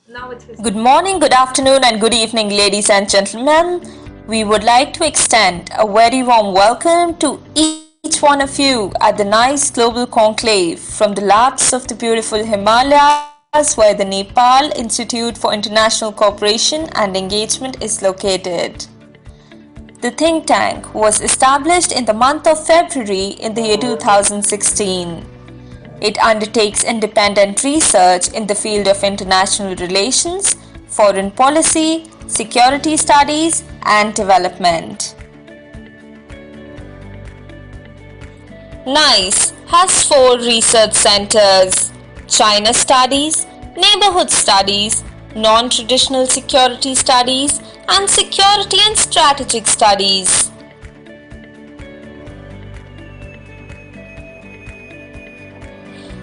Good morning, good afternoon, and good evening, ladies and gentlemen. We would like to extend a very warm welcome to each one of you at the nice global conclave from the laps of the beautiful Himalayas, where the Nepal Institute for International Cooperation and Engagement is located. The think tank was established in the month of February in the year 2016. It undertakes independent research in the field of international relations, foreign policy, security studies, and development. NICE has four research centers: China Studies, Neighborhood Studies, Non-Traditional Security Studies, and Security and Strategic Studies.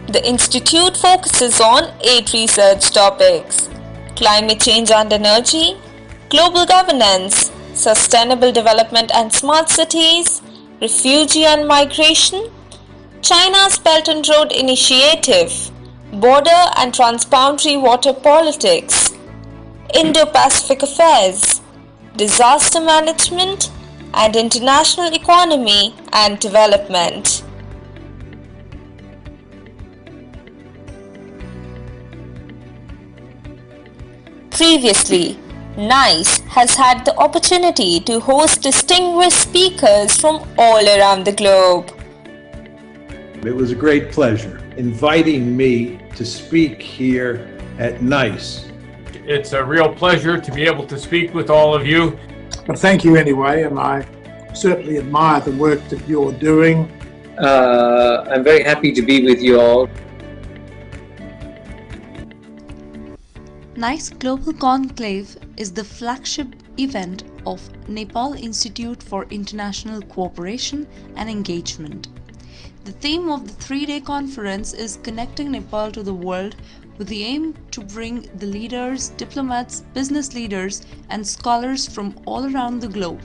The institute focuses on 8 research topics: climate change and energy, global governance, sustainable development and smart cities, refugee and migration, China's Belt and Road Initiative, border and transboundary water politics, Indo-Pacific affairs, disaster management, and international economy and development. Previously, NICE has had the opportunity to host distinguished speakers from all around the globe. It was a great pleasure inviting me to speak here at NICE. It's a real pleasure to be able to speak with all of you. But thank you anyway, and I certainly admire the work that you're doing. I'm very happy to be with you all. NICE Global Conclave is the flagship event of Nepal Institute for International Cooperation and Engagement. The theme of the 3-day conference is Connecting Nepal to the World, with the aim to bring the leaders, diplomats, business leaders, and scholars from all around the globe.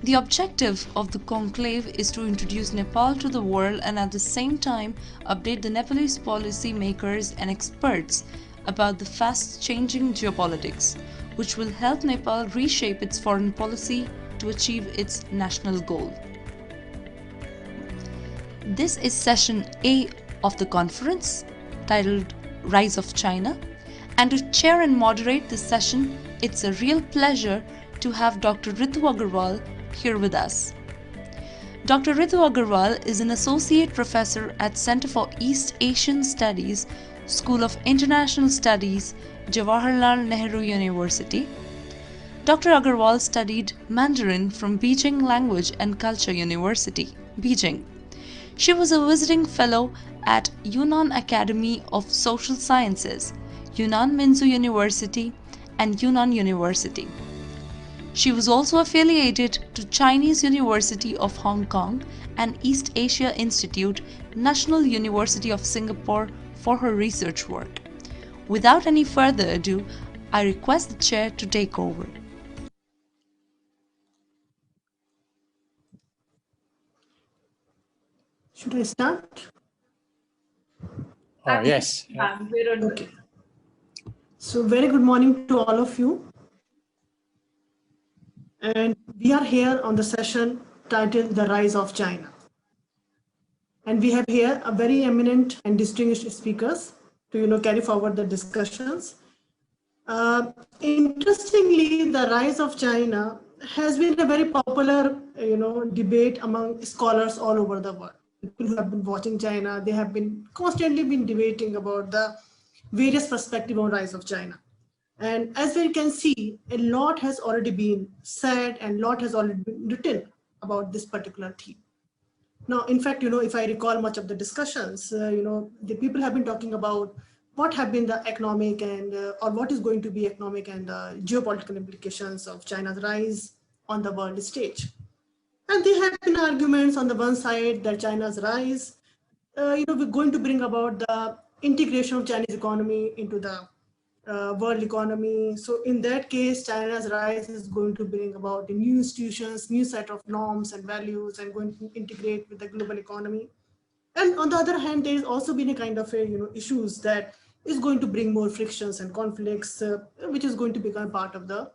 The objective of the conclave is to introduce Nepal to the world and at the same time update the Nepalese policy makers and experts about the fast-changing geopolitics, which will help Nepal reshape its foreign policy to achieve its national goal. This is session A of the conference, titled Rise of China, and to chair and moderate this session, it's a real pleasure to have Dr. Ritu Agarwal here with us. Dr. Ritu Agarwal is an associate professor at Center for East Asian Studies, School of International Studies, Jawaharlal Nehru University. Dr. Agarwal studied Mandarin from Beijing Language and Culture University, Beijing. She was a visiting fellow at Yunnan Academy of Social Sciences, Yunnan Minzu University, and Yunnan University. She was also affiliated to Chinese University of Hong Kong and East Asia Institute, National University of Singapore for her research work. Without any further ado, I request the chair to take over. Should I start? Yes. Okay. So very good morning to all of you. And we are here on the session titled The Rise of China. And we have here a very eminent and distinguished speakers to carry forward the discussions. Interestingly, the rise of China has been a very popular debate among scholars all over the world. People who have been watching China, they have been constantly been debating about the various perspectives on rise of China. And as we can see, a lot has already been said and a lot has already been written about this particular theme. Now, in fact, if I recall much of the discussions, the people have been talking about what have been the economic and or what is going to be economic and geopolitical implications of China's rise on the world stage. And there have been arguments on the one side that China's rise, we're going to bring about the integration of Chinese economy into the world economy. So in that case, China's rise is going to bring about the new institutions, new set of norms and values, and going to integrate with the global economy. And on the other hand, there has also been a kind of issues that is going to bring more frictions and conflicts, which is going to become part of the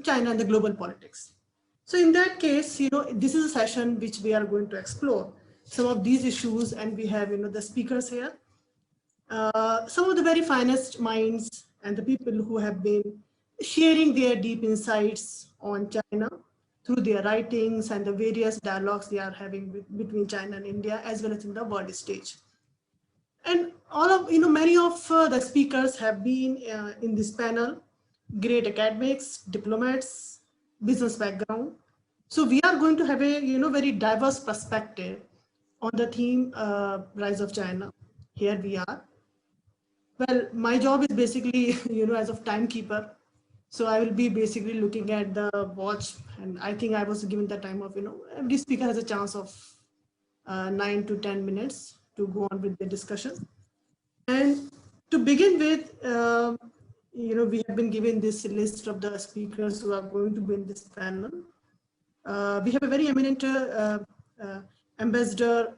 China and the global politics. So in that case, this is a session which we are going to explore some of these issues, and we have the speakers here, some of the very finest minds and the people who have been sharing their deep insights on China through their writings and the various dialogues they are having between China and India, as well as in the world stage. And all of, many of the speakers have been in this panel, great academics, diplomats, business background. So we are going to have a, very diverse perspective on the theme, Rise of China. Here we are. Well, my job is basically, as of timekeeper. So I will be basically looking at the watch, and I think I was given the time of, every speaker has a chance of 9 to 10 minutes to go on with the discussion. And to begin with, we have been given this list of the speakers who are going to be in this panel. We have a very eminent Ambassador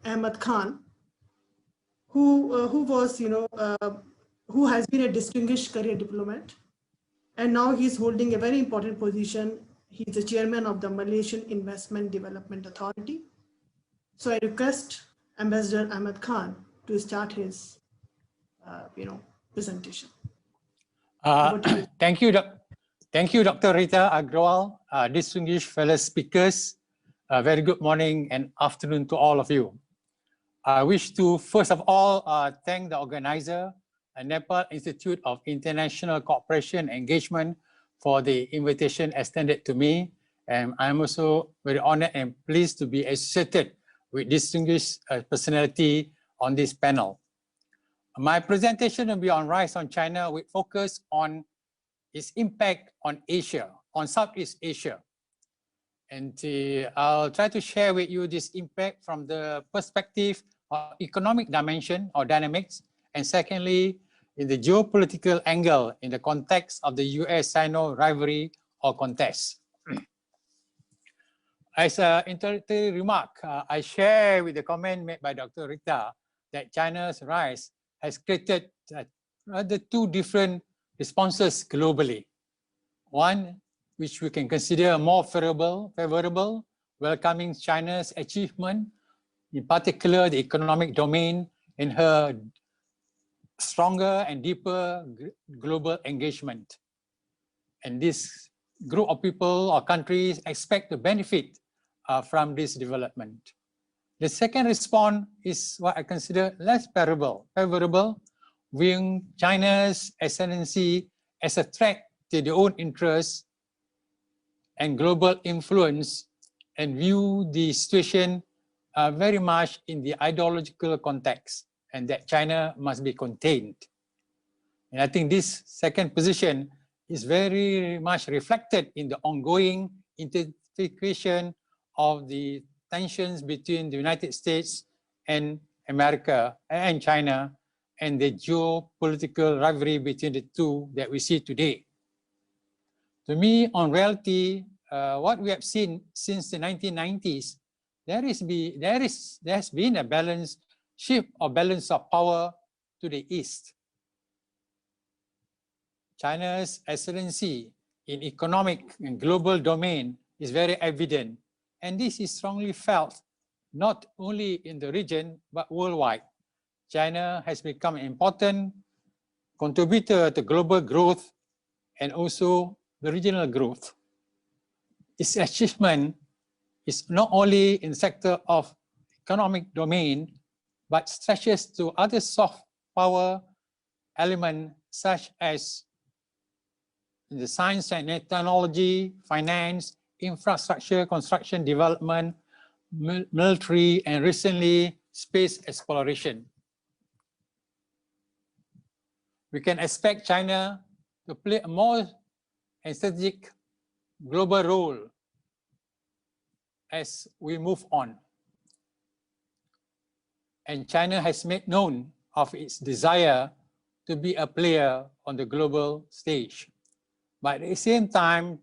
Ahmad Khan, who was, who has been a distinguished career diplomat, and now he's holding a very important position. He's the chairman of the Malaysian Investment Development Authority. So I request Ambassador Ahmad Khan to start his, presentation. Thank you, Dr. Rita Agarwal, distinguished fellow speakers. Very good morning and afternoon to all of you. I wish to first of all thank the organizer, Nepal Institute of International Cooperation and Engagement, for the invitation extended to me. And I'm also very honored and pleased to be associated with distinguished personality on this panel. My presentation will be on Rise on China with focus on its impact on Asia, on Southeast Asia. And I'll try to share with you this impact from the perspective of economic dimension or dynamics, and secondly, in the geopolitical angle in the context of the US-Sino rivalry or contest. As an introductory remark, I share with the comment made by Dr. Rita that China's rise has created the two different responses globally. One, which we can consider more favorable, welcoming China's achievement, in particular the economic domain, in her stronger and deeper global engagement. And this group of people or countries expect to benefit from this development. The second response is what I consider less favorable, viewing China's ascendancy as a threat to their own interests and global influence, and view the situation very much in the ideological context, and that China must be contained. And I think this second position is very much reflected in the ongoing intensification of the tensions between the United States and America and China, and the geopolitical rivalry between the two that we see today. To me, on reality, what we have seen since the 1990s, there has been a balance shift or balance of power to the east. China's ascendancy in economic and global domain is very evident, and this is strongly felt not only in the region but worldwide. China has become an important contributor to global growth and also the regional growth. Its achievement is not only in the sector of economic domain, but stretches to other soft power elements such as in the science and technology, finance, infrastructure, construction, development, military, and recently space exploration. We can expect China to play a more strategic global role as we move on. And China has made known of its desire to be a player on the global stage. But at the same time,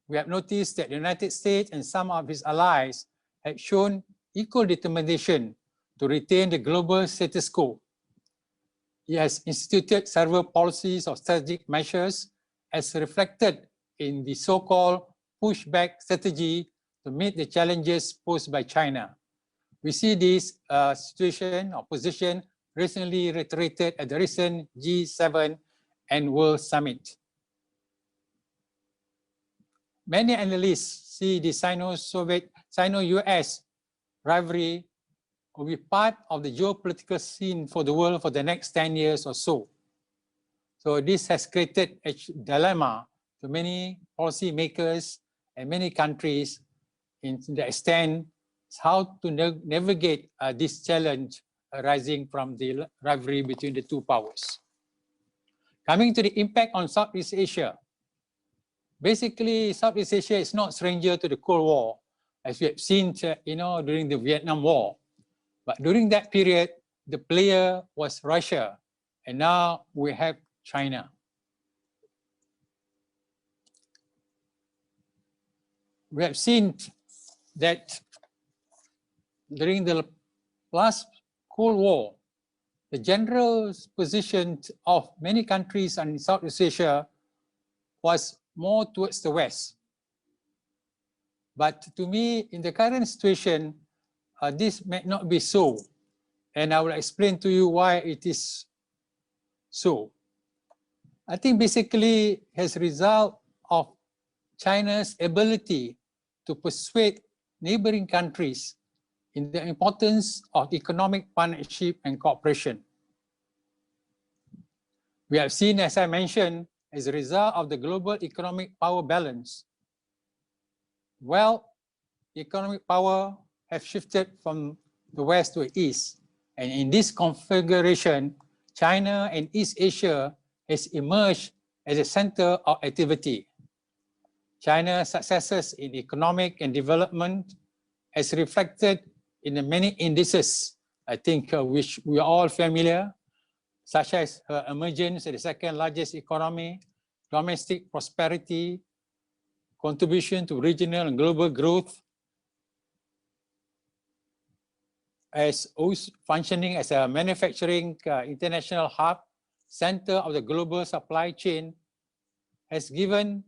we have noticed that the United States and some of its allies have shown equal determination to retain the global status quo. it has instituted several policies or strategic measures as reflected in the so-called pushback strategy to meet the challenges posed by China. We see this situation or position recently reiterated at the recent G7 and World Summit. Many analysts see the Sino-US rivalry will be part of the geopolitical scene for the world for the next 10 years or so. So this has created a dilemma to many policymakers and many countries in the extent how to navigate this challenge arising from the rivalry between the two powers. Coming to the impact on Southeast Asia. Basically, Southeast Asia is not stranger to the Cold War, as we have seen during the Vietnam War. But during that period, the player was Russia, and now we have China. We have seen that during the last Cold War, the general position of many countries in Southeast Asia was more towards the West. But to me, in the current situation, this may not be so. And I will explain to you why it is so. I think basically as a result of China's ability to persuade neighboring countries in the importance of economic partnership and cooperation. We have seen, as I mentioned, as a result of the global economic power balance, economic power have shifted from the West to the East. And in this configuration, China and East Asia has emerged as a center of activity. China's successes in economic and development as reflected in the many indices, I think, which we are all familiar, such as her emergence as the second largest economy, domestic prosperity, contribution to regional and global growth, as functioning as a manufacturing international hub, center of the global supply chain, has given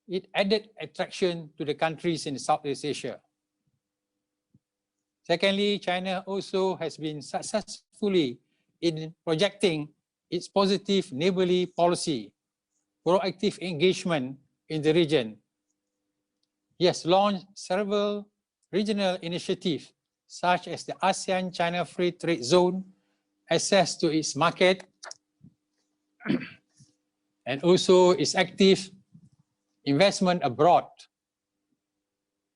it added attraction to the countries in Southeast Asia. Secondly, China also has been successfully in projecting its positive neighborly policy, proactive engagement in the region. He has launched several regional initiatives such as the ASEAN-China Free Trade Zone, access to its market, and also its active investment abroad.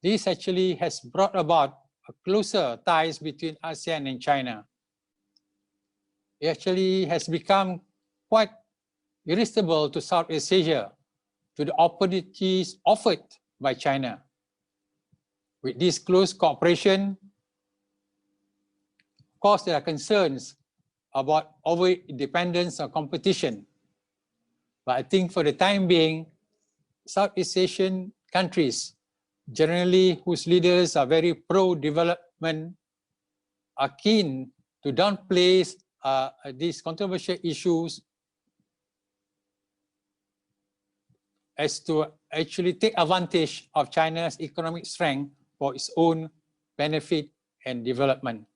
This actually has brought about a closer ties between ASEAN and China. It actually has become quite irresistible to Southeast Asia, to the opportunities offered by China. With this close cooperation, of course, there are concerns about over-dependence or competition. But I think for the time being, Southeast Asian countries, generally whose leaders are very pro-development, are keen to downplay these controversial issues as to actually take advantage of China's economic strength for its own benefit and development.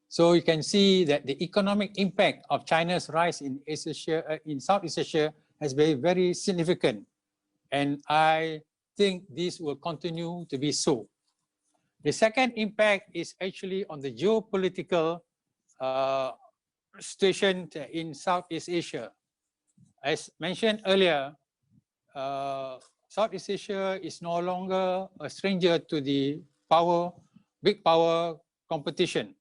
So you can see that the economic impact of China's rise in Southeast Asia has been very significant. And I think this will continue to be so. The second impact is actually on the geopolitical situation in Southeast Asia. As mentioned earlier, Southeast Asia is no longer a stranger to the big power competition.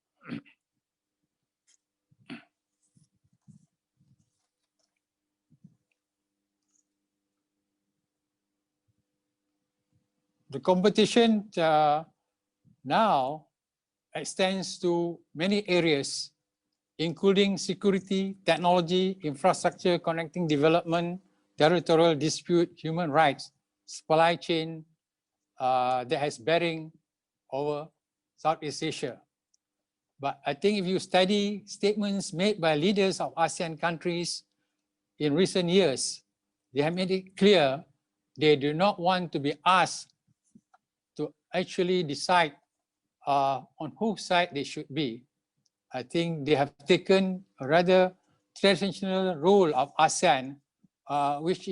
The competition now extends to many areas, including security, technology, infrastructure, connecting development, territorial dispute, human rights, supply chain that has bearing over Southeast Asia. But I think if you study statements made by leaders of ASEAN countries in recent years, they have made it clear they do not want to be asked to actually decide on whose side they should be. I think they have taken a rather traditional role of ASEAN, which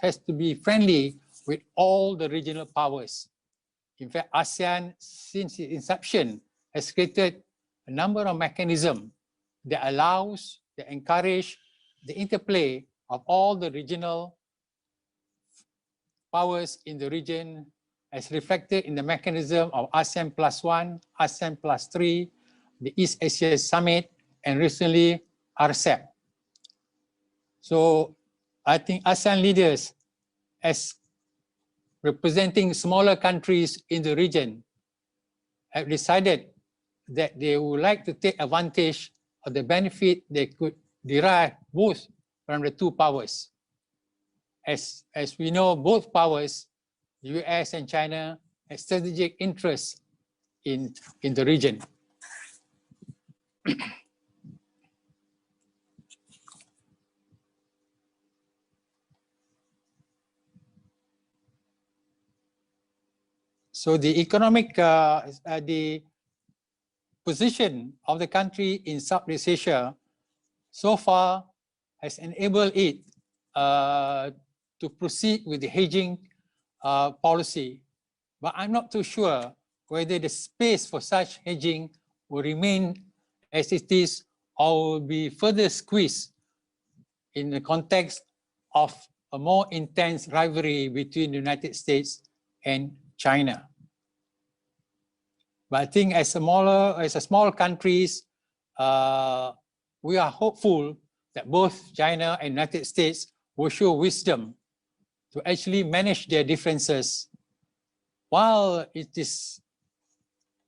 has to be friendly with all the regional powers. In fact, ASEAN, since its inception, has created a number of mechanisms that allows, that encourage the interplay of all the regional powers in the region, as reflected in the mechanism of ASEAN +1, ASEAN +3, the East Asia Summit, and recently RCEP. So I think ASEAN leaders, as representing smaller countries in the region, have decided that they would like to take advantage of the benefit they could derive both from the two powers. As we know, both powers, the US and China, have strategic interests in the region. So the economic, the position of the country in Southeast Asia so far has enabled it to proceed with the hedging policy. But I'm not too sure whether the space for such hedging will remain as it is or will be further squeezed in the context of a more intense rivalry between the United States and China. But I think as small countries, we are hopeful that both China and United States will show wisdom to actually manage their differences. While it is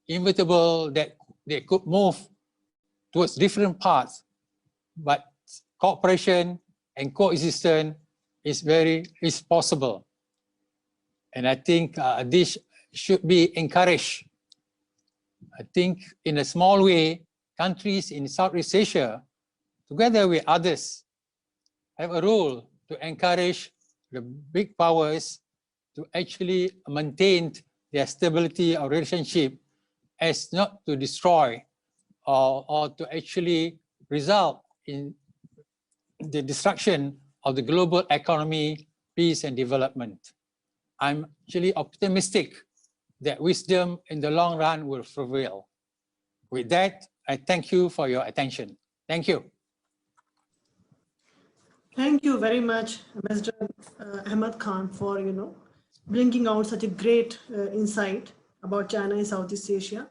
inevitable that they could move towards different paths, but cooperation and coexistence is possible. And I think this should be encouraged. I think in a small way, countries in Southeast Asia, together with others, have a role to encourage the big powers to actually maintain their stability of relationship as not to destroy or to actually result in the destruction of the global economy, peace and development. I'm actually optimistic that wisdom in the long run will prevail. With that, I thank you for your attention. Thank you. Thank you very much, Mr. Ahmad Khan, for bringing out such a great insight about China and Southeast Asia.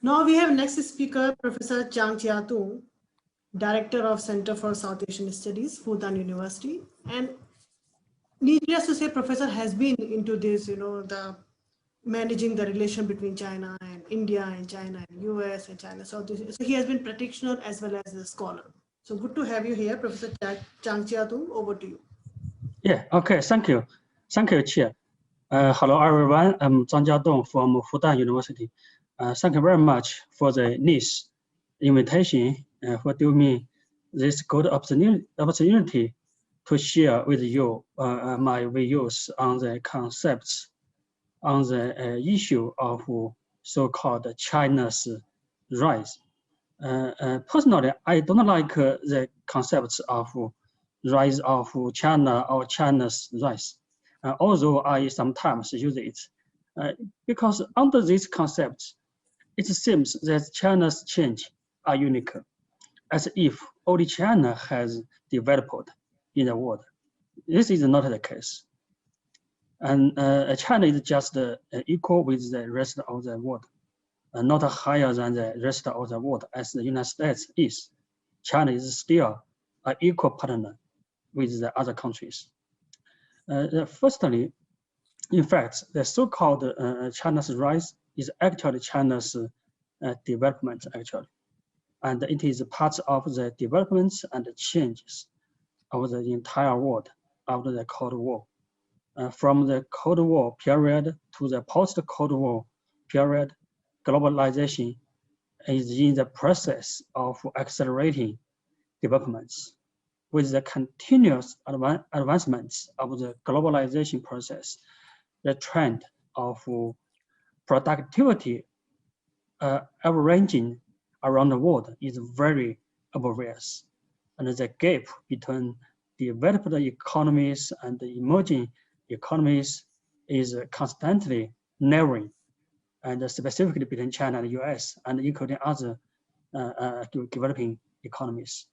Now we have next speaker, Professor Jiadong, Director of Center for South Asian Studies, Fudan University. And needless to say, Professor has been into this, the managing the relation between China and India and China and US and China, Southeast Asia. So he has been practitioner as well as a scholar. So good to have you here, Professor Jiadong. Over to you. Yeah, okay, thank you. Thank you, Chair. Hello, everyone. I'm Zhang Jiadong from Fudan University. Thank you very much for the nice invitation for giving me this good opportunity to share with you my views on the concepts on the issue of so-called China's rise. Personally, I don't like the concepts of rise of China or China's rise, although I sometimes use it, because under these concepts, it seems that China's change are unique, as if only China has developed in the world. This is not the case. And China is just equal with the rest of the world, not higher than the rest of the world as the United States is. China is still an equal partner with the other countries. Firstly, in fact, the so-called China's rise is actually China's development, actually. And it is part of the developments and the changes of the entire world after the Cold War. From the Cold War period to the post-Cold War period, globalization is in the process of accelerating developments. With the continuous advancements of the globalization process, the trend of productivity averaging around the world is very obvious, and the gap between developed economies and the emerging economies is constantly narrowing, and specifically between China and the US, and including other developing economies.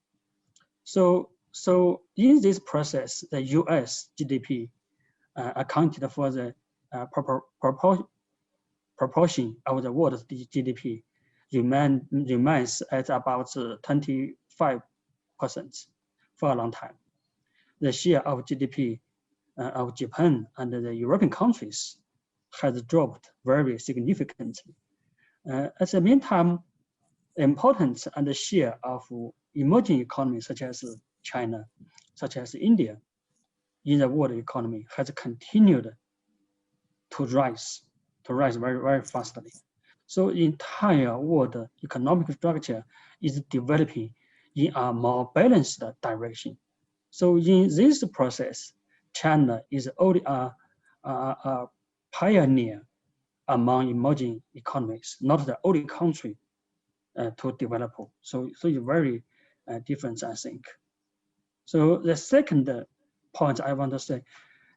So in this process, the US GDP accounted for the proportion of the world's GDP remains at about 25% for a long time. The share of GDP of Japan and the European countries has dropped very significantly. At the meantime, the importance and the share of emerging economies such as China, such as India, in the world economy has continued to rise very, very fastly. So the entire world economic structure is developing in a more balanced direction. So in this process, China is only a pioneer among emerging economies, not the only country to develop. So it's very different, I think. So the second point I want to say,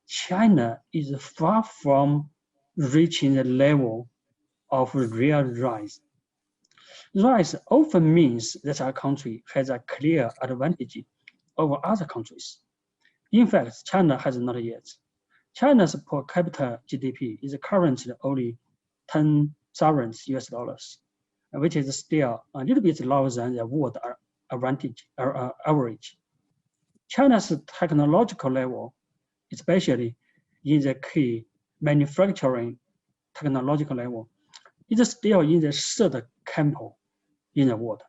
China is far from reaching the level of real rise. Rise often means that a country has a clear advantage over other countries. In fact, China has not yet. China's per capita GDP is currently only $10,000, which is still a little bit lower than the world average. China's technological level, especially in the key manufacturing technological level, is still in the third camp in the world.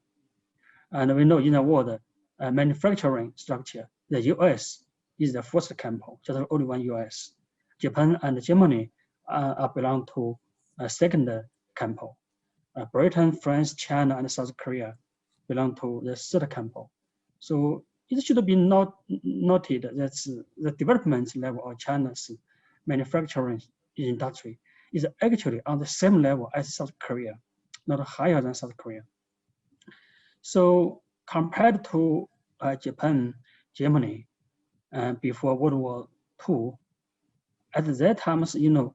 And we know in the world manufacturing structure, the US is the first camp, just only one US. Japan and Germany belong to a second camp. Britain, France, China, and South Korea belong to the third camp. So it should be noted that the development level of China's manufacturing industry is actually on the same level as South Korea, not higher than South Korea. So compared to Japan, Germany, before World War II, at that time, you know,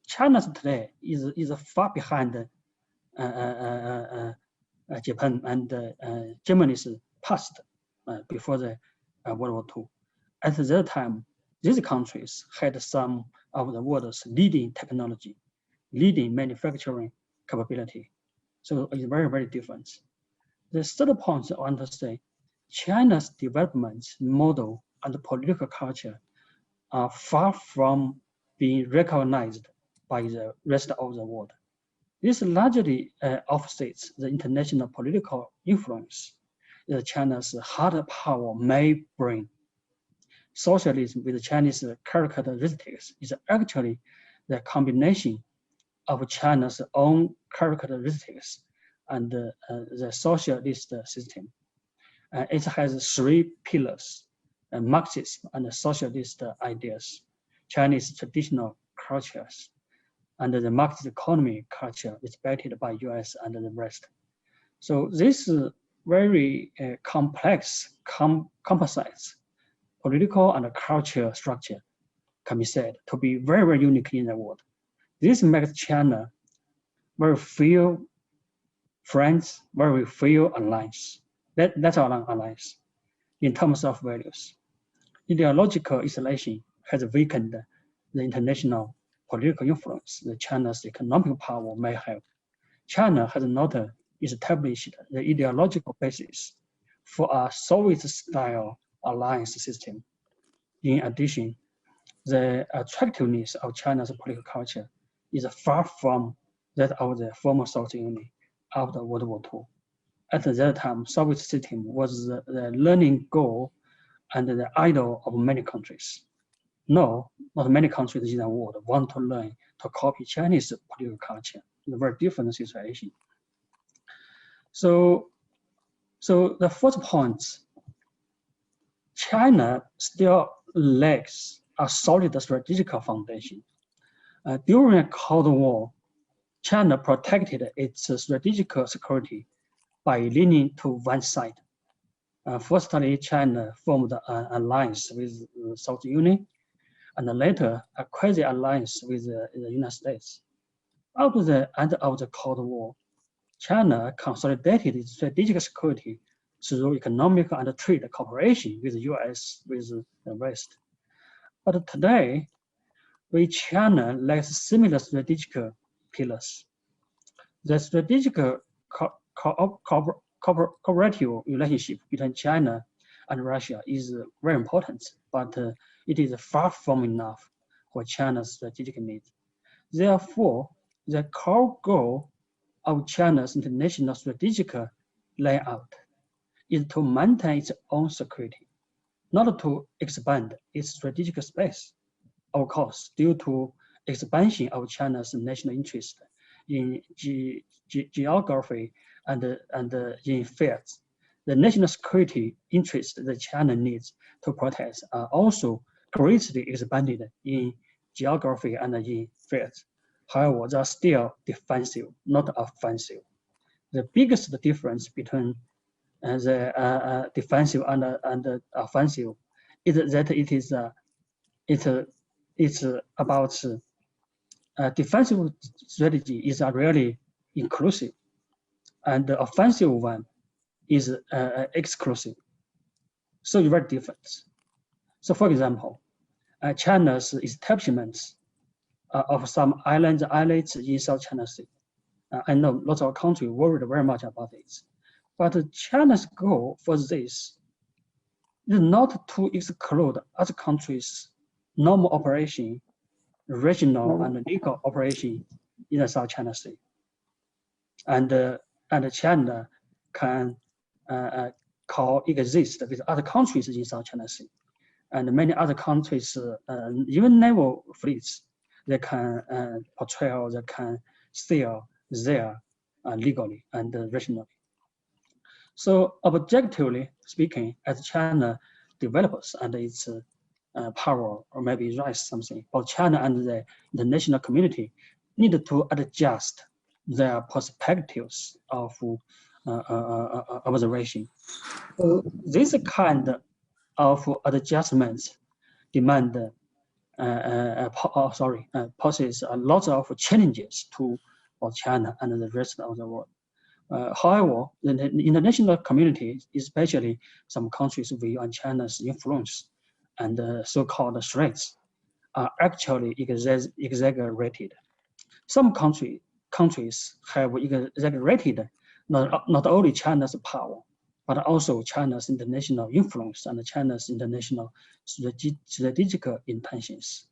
China today is far behind Japan and Germany's past before the World War II. At that time, these countries had some of the world's leading technology, leading manufacturing capability. So it's very, very different. The third point I want to say, China's development model and political culture are far from being recognized by the rest of the world. This largely offsets the international political influence that China's hard power may bring. Socialism with Chinese characteristics is actually the combination of China's own characteristics and the socialist system. It has three pillars: Marxism and socialist ideas, Chinese traditional cultures, and the market economy culture respected by US and the rest. So this very complex, composite political and cultural structure can be said to be very, very unique in the world. This makes China very few friends, very few allies. That's our allies in terms of values. Ideological isolation has weakened the international political influence that China's economic power may have. China has not established the ideological basis for a Soviet-style alliance system. In addition, the attractiveness of China's political culture is far from that of the former Soviet Union after World War II. At that time, Soviet system was the learning goal and the idol of many countries. No, not many countries in the world want to learn to copy Chinese political culture. It's a very different situation. So the first point, China still lacks a solid strategic foundation. During the Cold War, China protected its strategic security by leaning to one side. Firstly, China formed an alliance with the Soviet Union, and later a quasi-alliance with the United States. After the end of the Cold War, China consolidated its strategic security through economic and trade cooperation with the US, with the West. But today, China lacks similar strategic pillars. The strategic cooperative relationship between China and Russia is very important, but it is far from enough for China's strategic needs. Therefore, the core goal of China's international strategic layout is to maintain its own security, not to expand its strategic space. Of course, due to expansion of China's national interest in geography and in fields, the national security interests that China needs to protect are also greatly expanded in geography and in fields. However, they are still defensive, not offensive. The biggest difference between the defensive and offensive is that it's about defensive strategy is really inclusive, and the offensive one is exclusive. So it's very different. So, for example, China's establishments of some islets in South China Sea. I know lots of countries worried very much about this, but China's goal for this is not to exclude other countries' normal operation, regional and legal operation in the South China Sea. And China can coexist with other countries in South China Sea. And many other countries, even naval fleets, they can patrol, they can sail there legally and regionally. So objectively speaking, as China develops and its power or maybe rise something, both China and the international community need to adjust their perspectives of observation. So this kind of adjustments demand poses a lot of challenges to both China and the rest of the world. However, the international community, especially some countries view on China's influence and so-called threats, are actually exaggerated. Some countries have exaggerated not only China's power, but also China's international influence and China's international strategic intentions.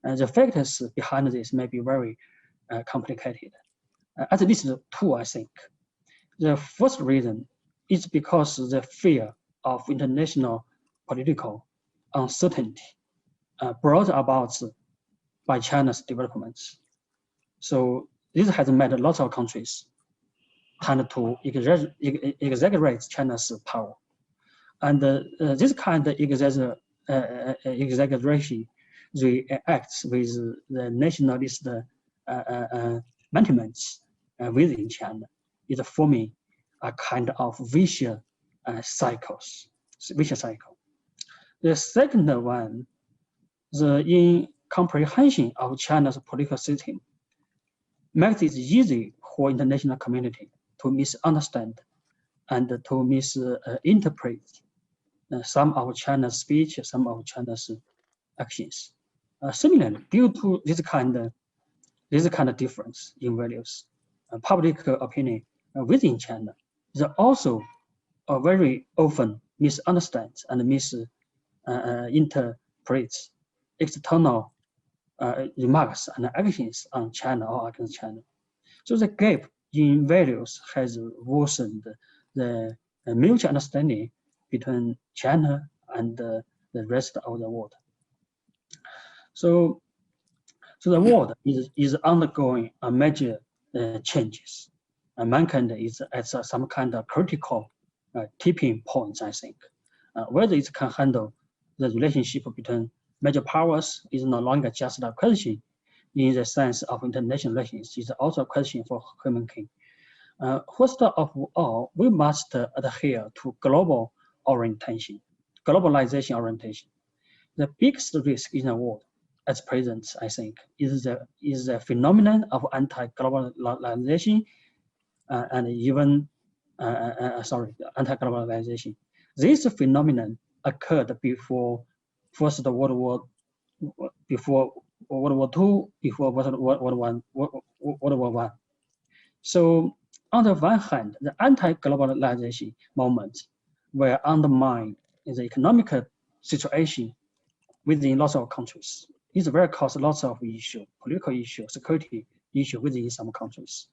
The factors behind this may be very complicated. At least two, I think. The first reason is because the fear of international political uncertainty brought about by China's developments. So this has made lots of countries tend to exaggerate China's power. And this kind of exaggeration reacts with the nationalist sentiments within China, is forming a kind of vicious cycle. The second one, the incomprehension of China's political system makes it easy for international community to misunderstand and to misinterpret some of China's speech, some of China's actions. Similarly, due to this kind of difference in values, public opinion within China is also very often misunderstands and misinterprets external remarks and actions on China or against China. So the gap in values has worsened the mutual understanding between China and the rest of the world. So the world is undergoing a major changes. mankind is at some kind of critical tipping points, I think. Whether it can handle the relationship between major powers is no longer just a question in the sense of international relations. It's also a question for humankind. First of all, we must adhere to global orientation, globalization orientation. The biggest risk in the world at present, I think, is the phenomenon of anti-globalization and even anti-globalization. This phenomenon occurred before First World War, before World War II, before World War I. So on the one hand, the anti-globalization movement will undermine the economic situation within lots of countries. It will cause lots of issues, political issues, security issues within some countries.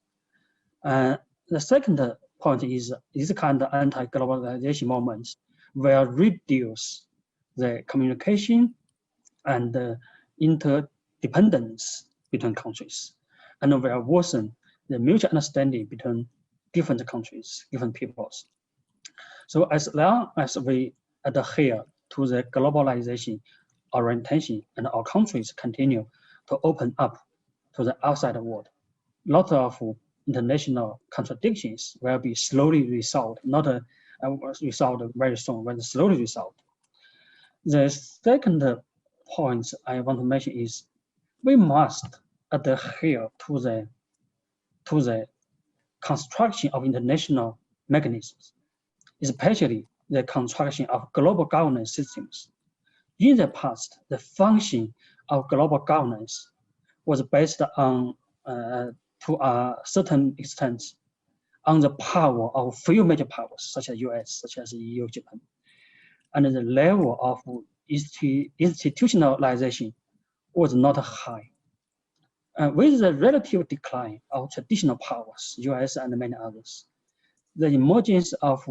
The second point is this kind of anti-globalization movement will reduce the communication and the interdependence between countries, and will worsen the mutual understanding between different countries, different peoples. So as long as we adhere to the globalization orientation and our countries continue to open up to the outside world, lots of international contradictions will be slowly resolved, not resolved very soon, but slowly resolved. The second point I want to mention is we must adhere to the construction of international mechanisms, especially the construction of global governance systems. In the past, the function of global governance was based on, to a certain extent, on the power of few major powers, such as US, such as EU, Japan. And the level of institutionalization was not high. With the relative decline of traditional powers, US and many others, the emergence of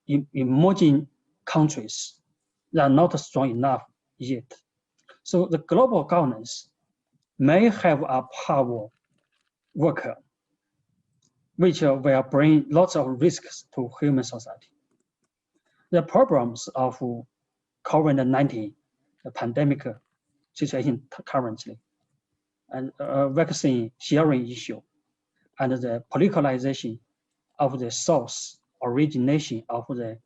emerging countries that are not strong enough yet. So the global governance may have a power worker, which will bring lots of risks to human society. The problems of COVID-19, the pandemic situation currently, and vaccine sharing issue, and the politicalization of the source origination of the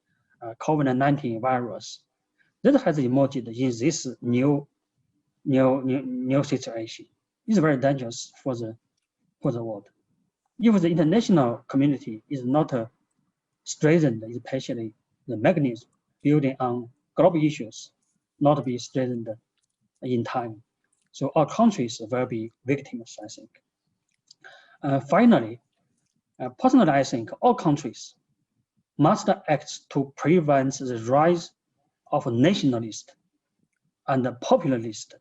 COVID-19 virus, that has emerged in this new situation. It's very dangerous for the world. If the international community is not strengthened, especially the mechanism building on global issues, not be strengthened in time, so our countries will be victims, I think. Finally, personally, I think all countries must act to prevent the rise of nationalist and populist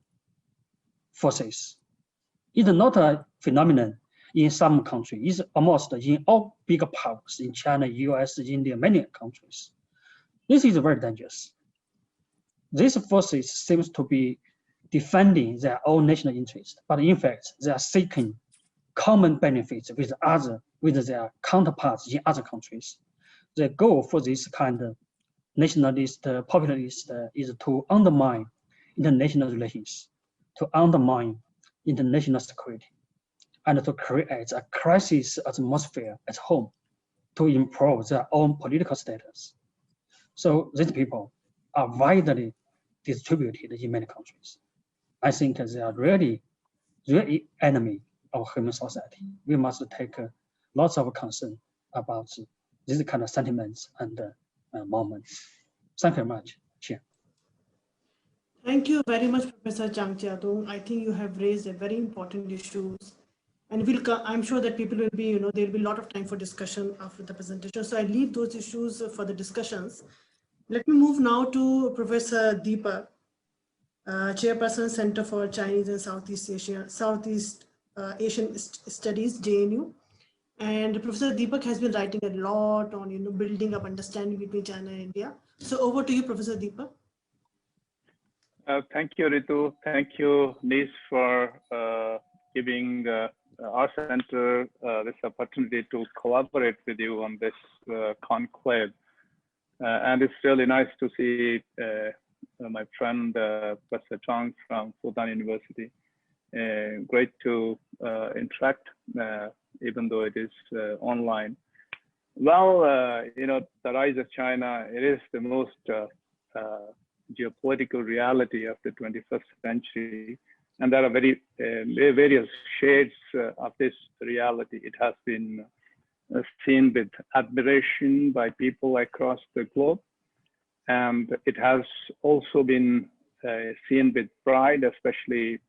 forces. It's not a phenomenon in some countries. It's almost in all big powers, in China, US, India, many countries. This is very dangerous. These forces seem to be defending their own national interest, but in fact, they are seeking common benefits with their counterparts in other countries. The goal for this kind of nationalist, populist is to undermine international relations, to undermine international security, and to create a crisis atmosphere at home to improve their own political status. So these people are widely distributed in many countries. I think they are really enemy of human society. We must take lots of concern about these kind of sentiments and moments. Thank you very much, Chair. Thank you very much, Professor Jiadong. I think you have raised a very important issues, and I'm sure that people will be, there will be a lot of time for discussion after the presentation. So I leave those issues for the discussions. Let me move now to Professor Deepak, Chairperson, Center for Chinese and Southeast Asian Studies, JNU. And Professor Deepak has been writing a lot on, building up understanding between China and India. So over to you, Professor Deepak. Thank you, Ritu. Thank you, Nis, for giving our center this opportunity to collaborate with you on this conclave. And it's really nice to see my friend Professor Zhang from Fudan University. Great to interact, even though it is online. Well, you know, the rise of China, it is the most geopolitical reality of the 21st century. And there are various shades of this reality. It has been seen with admiration by people across the globe. And it has also been seen with pride, especially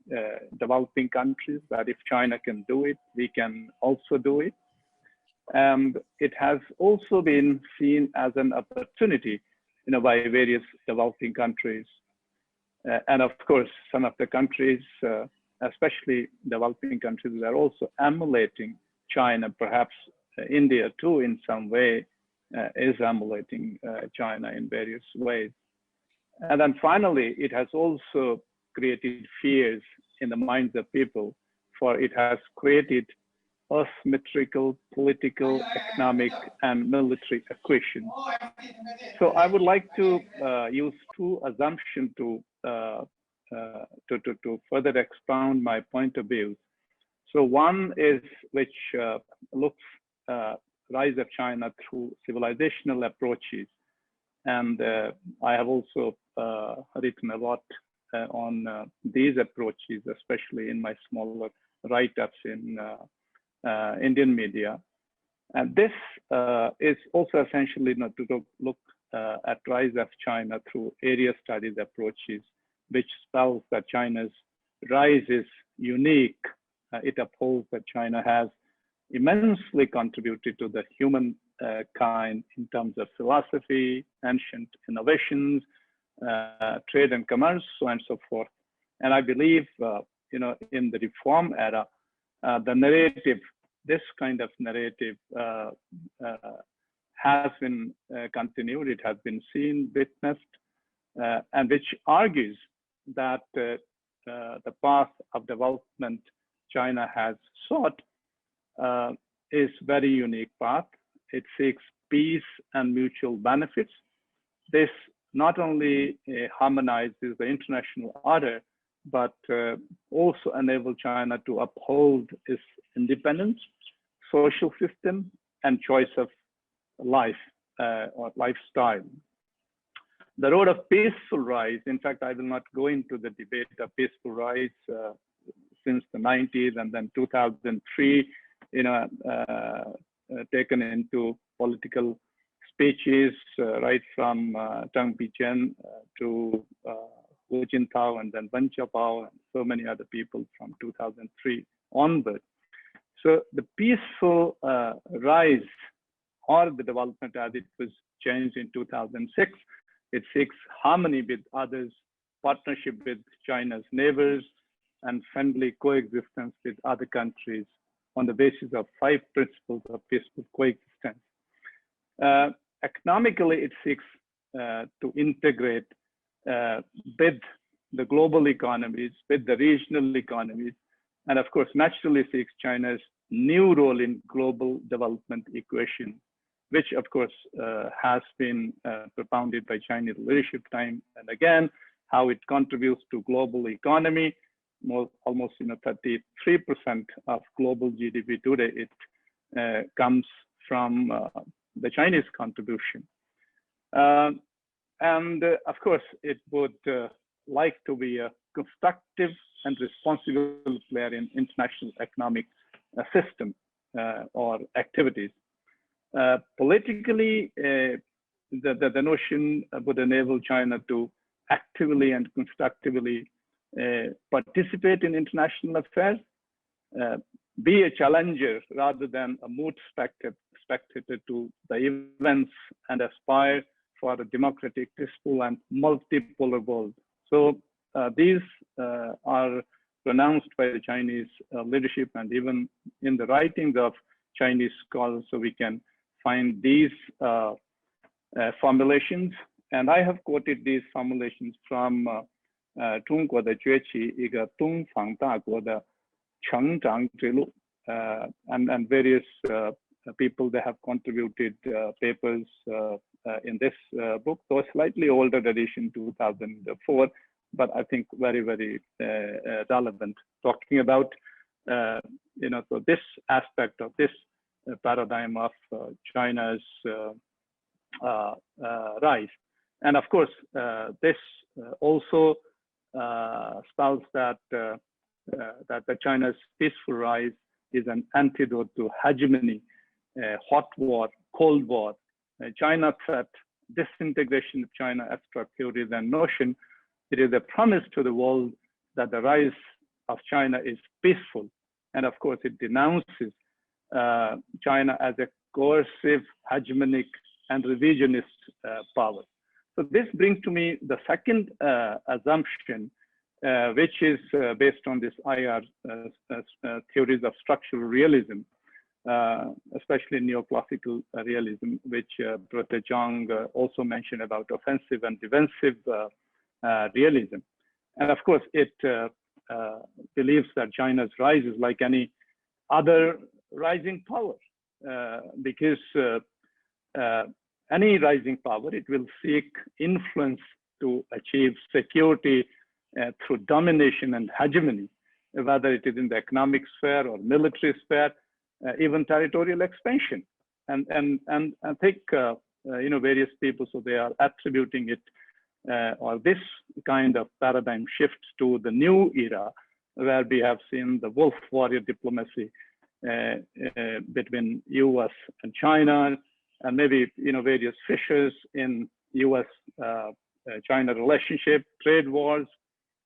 developing countries, that if China can do it, we can also do it. And it has also been seen as an opportunity, you know, by various developing countries. And of course, some of the countries, especially developing countries, are also emulating China. Perhaps India too, in some way, is emulating China in various ways. And then finally, it has also created fears in the minds of people, for it has created asymmetrical political, economic, and military equations. So I would like to use two assumptions to further expound my point of view. So one is which looks rise of China through civilizational approaches. And I have also written a lot on these approaches, especially in my smaller write-ups in Indian media. And this is also essentially not to look at rise of China through area studies approaches, which spells that China's rise is unique. It upholds that China has immensely contributed to the human kind in terms of philosophy, ancient innovations, trade and commerce, so on and so forth. And I believe, you know, in the reform era, the narrative, this kind of narrative has been continued. It has been seen, witnessed, and which argues that the path of development China has sought is very unique path. It seeks peace and mutual benefits. This not only harmonizes the international order, but also enable China to uphold its independence, social system, and choice of life or lifestyle. The road of peaceful rise, in fact, I will not go into the debate of peaceful rise since the 90s and then 2003, you know, taken into political speeches, right from Deng Bijian to Hu Jintao and then Wen Jiabao and so many other people from 2003 onward. So the peaceful rise or the development as it was changed in 2006, it seeks harmony with others, partnership with China's neighbors, and friendly coexistence with other countries on the basis of 5 principles of peaceful coexistence. Economically, it seeks to integrate with the global economies, with the regional economies, and of course, naturally seeks China's new role in global development equation, which of course has been propounded by Chinese leadership time and again, how it contributes to global economy. Almost 33% of global GDP today, it comes from the Chinese contribution. And of course, it would like to be a constructive and responsible player in international economic system or activities. Politically, the notion would enable China to actively and constructively participate in international affairs, be a challenger rather than a moot spectator to the events, and aspire for a democratic, peaceful, and multipolar world. So these are pronounced by the Chinese leadership, and even in the writings of Chinese scholars, so we can find these formulations. And I have quoted these formulations from 中国的崛起，一个东方大国的成长之路。and various people, they have contributed papers in this book, though slightly older edition, 2004, but I think very, very relevant, talking about, so this aspect of this paradigm of China's rise. And of course, this also spells that China's peaceful rise is an antidote to hegemony, hot war, cold war, China threat, disintegration of China, abstract theories and notion. It is a promise to the world that the rise of China is peaceful. And of course, it denounces China as a coercive, hegemonic, and revisionist power. So this brings to me the second assumption, which is based on this IR theories of structural realism, especially neoclassical realism, which Professor Zhang also mentioned about offensive and defensive realism. And of course, it believes that China's rise is like any other rising power, because any rising power, it will seek influence to achieve security through domination and hegemony, whether it is in the economic sphere or military sphere, even territorial expansion. And I think various people, so they are attributing it or this kind of paradigm shift to the new era, where we have seen the wolf warrior diplomacy between US and China, and maybe various fissures in US-China relationship, trade wars,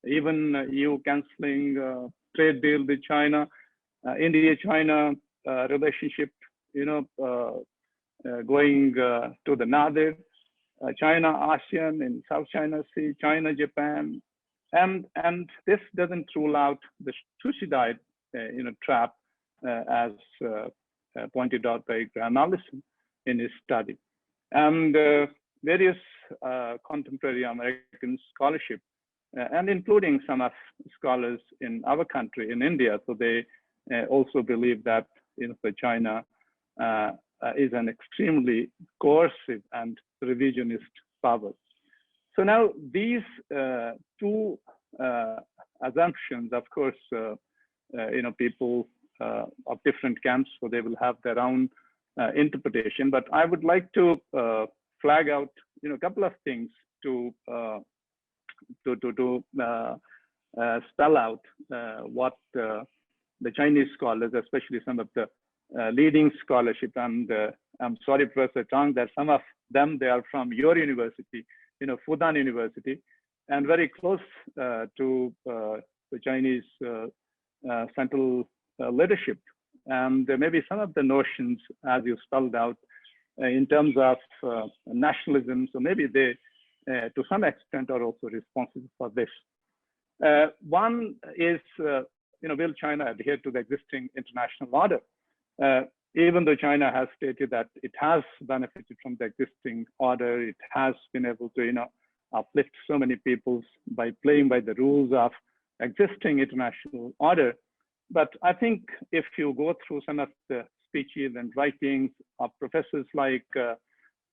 even EU canceling trade deal with China, India-China relationship, going to the nadir, China, ASEAN in South China Sea, China, Japan, and this doesn't rule out the Thucydides, trap, as pointed out by Analyses in his study, and various contemporary American scholarship, and including some of scholars in our country, in India. So they also believe that China is an extremely coercive and revisionist power. So now these two assumptions, of course, people of different camps, so they will have their own interpretation. But I would like to flag out, a couple of things to spell out what the Chinese scholars, especially some of the leading scholarship, and I'm sorry, Professor Zhang, that some of them, they are from your university, Fudan University, and very close to the Chinese central leadership. And maybe some of the notions, as you spelled out, in terms of nationalism, so maybe they, to some extent, are also responsible for this. One is, will China adhere to the existing international order? Even though China has stated that it has benefited from the existing order, it has been able to, uplift so many peoples by playing by the rules of existing international order. But I think if you go through some of the speeches and writings of professors like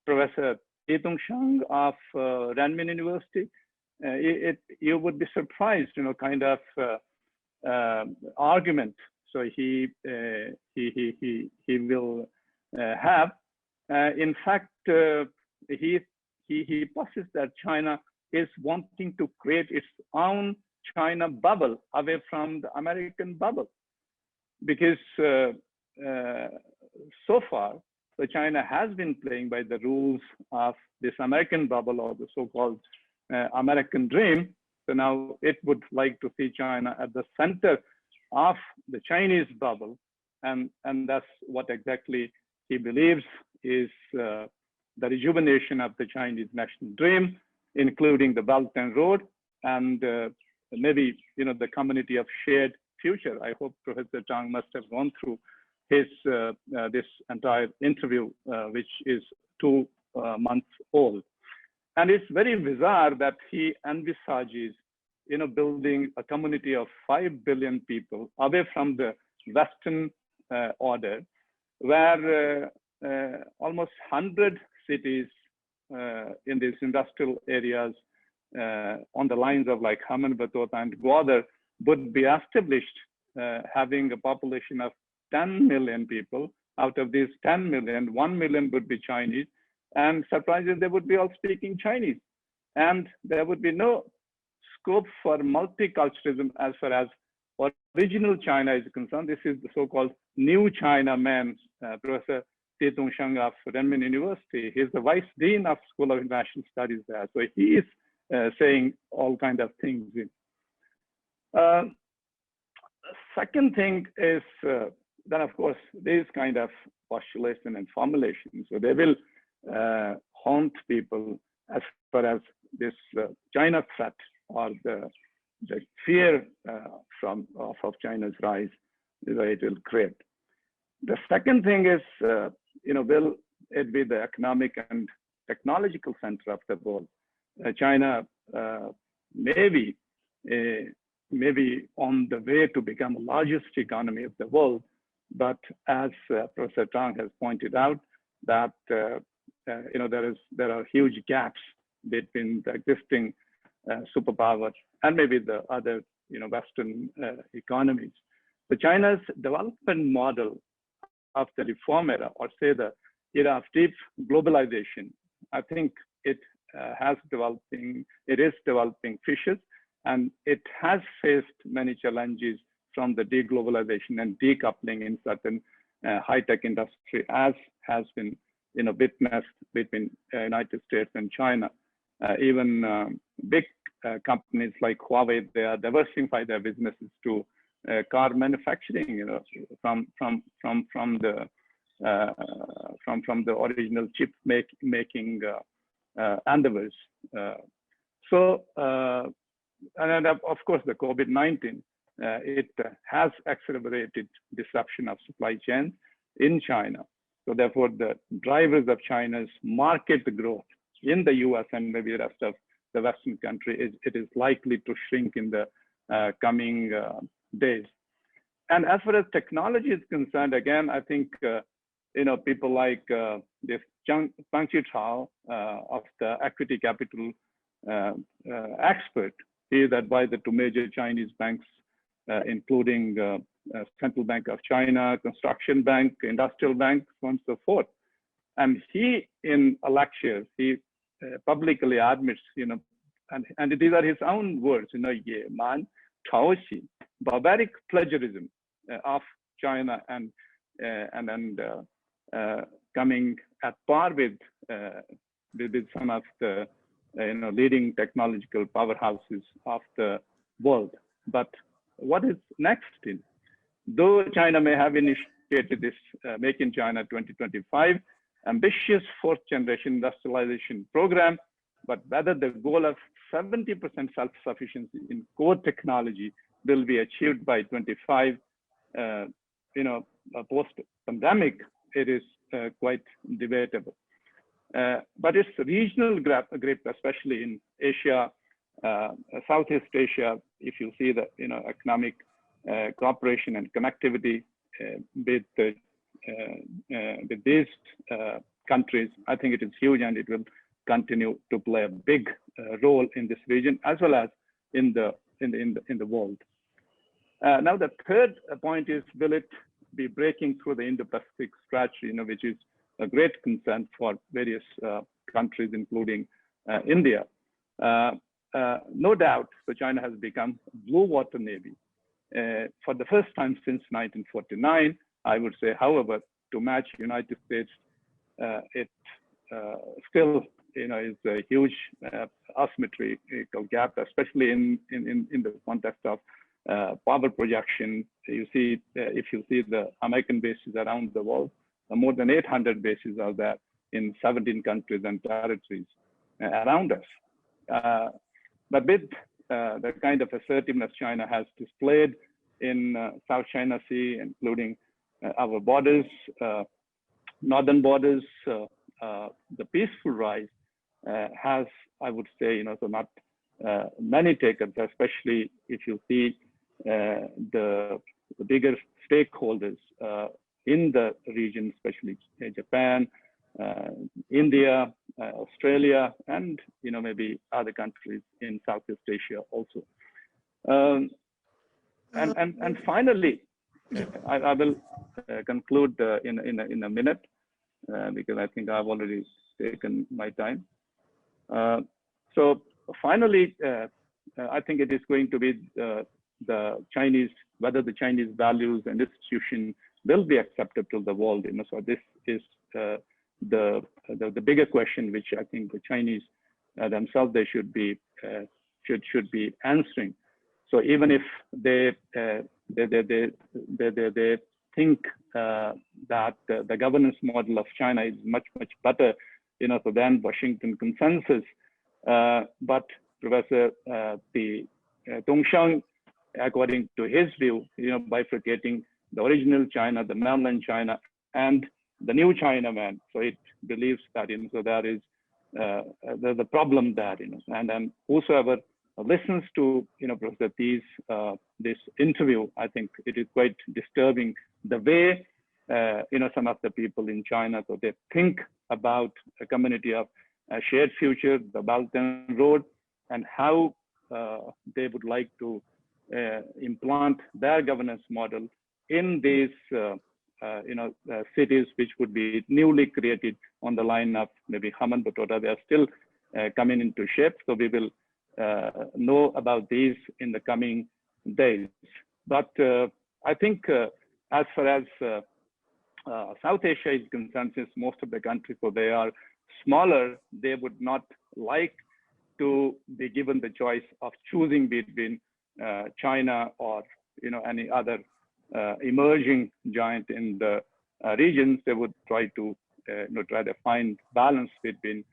Professor Jiadong of Renmin University, you would be surprised, kind of argument. So he will have. In fact, he posits that China is wanting to create its own China bubble away from the American bubble, because so far, so China has been playing by the rules of this American bubble, or the so-called American dream. So now it would like to see China at the center of the Chinese bubble, and that's what exactly he believes is the rejuvenation of the Chinese national dream, including the Belt and Road, and maybe the community of shared future. I hope Professor Zhang must have gone through his this entire interview, which is 2 months old, and it's very bizarre that he envisages building a community of 5 billion people away from the Western order, where almost 100 cities in these industrial areas on the lines of like Hamanbatot and Gwadar would be established, having a population of 10 million people. Out of these 10 million, 1 million would be Chinese, and surprisingly, they would be all speaking Chinese. And there would be no scope for multiculturalism as far as original China is concerned. This is the so-called New China man, Professor Jaedong Sheng of Renmin University. He's the Vice Dean of School of International Studies there. So he is saying all kinds of things. Second thing is then, of course, these kind of postulation and formulations, so they will haunt people as far as this China threat or the fear of China's rise that it will create. The second thing is, will it be the economic and technological center of the world? China may be on the way to become the largest economy of the world, but as Professor Zhang has pointed out, that there are huge gaps between the existing superpower and maybe the other Western economies. So China's development model of the reform era, or say the era of deep globalization, I think it is developing fishes, and it has faced many challenges from the deglobalization and decoupling in certain high-tech industry, as has been witnessed between United States and China. Even big companies like Huawei, they are diversifying their businesses to car manufacturing, from the original chip making endeavors. And of course, the COVID-19, it has accelerated disruption of supply chains in China. So therefore, the drivers of China's market growth in the US and maybe the rest of the Western country, it is likely to shrink in the coming days. And as far as technology is concerned, again, I think people like this Zhang Chunhao of the equity capital expert, he is advisor to major Chinese banks, including Central Bank of China, Construction Bank, Industrial Bank, so on and so forth. And he, in a lecture, he publicly admits, and these are his own words, ye man chaoxi, barbaric plagiarism of China, and coming at par with some of the leading technological powerhouses of the world. But what is next? Though China may have initiated this Make in China 2025 ambitious fourth generation industrialization program, but whether the goal of 70% self-sufficiency in core technology will be achieved by 25, post-pandemic, it is quite debatable. But it's regional grip, especially in Asia, Southeast Asia. If you see the economic cooperation and connectivity with these countries, I think it is huge, and it will continue to play a big role in this region as well as in the world. Now the third point is, will it be breaking through the Indo-Pacific strategy, which is a great concern for various countries, including India. No doubt, so China has become blue water navy for the first time since 1949. I would say, however, to match United States, it still is a huge asymmetrical gap, especially in the context of power projection. You see, if you see the American bases around the world, more than 800 bases are there in 17 countries and territories around us. But with the kind of assertiveness China has displayed in South China Sea, including our borders, northern borders, the peaceful rise has, I would say, so not many takers, especially if you see the bigger stakeholders in the region, especially Japan, India, Australia, and maybe other countries in Southeast Asia also. And finally, I will conclude in a minute because I think I've already taken my time. So finally, I think it is going to be the Chinese, whether the Chinese values and institution will be accepted to the world. So this is the bigger question, which I think the Chinese themselves they should be answering. So even if they think that the governance model of China is much better, than Washington consensus, but Professor Dongshang, according to his view, bifurcating the original China, the mainland China, and the new China man. So it believes that so there is there's a problem there, and then whosoever listens to Professor T's this interview, I think it is quite disturbing the way some of the people in China, so they think about a community of a shared future, the Belt and Road, and how they would like to implant their governance model in these cities which would be newly created on the line of maybe Haman Batota. They are still coming into shape, so we will know about these in the coming days. But I think as far as South Asia is concerned, since most of the countries, so they are smaller, they would not like to be given the choice of choosing between China or any other emerging giant in the regions. They would try to find balance between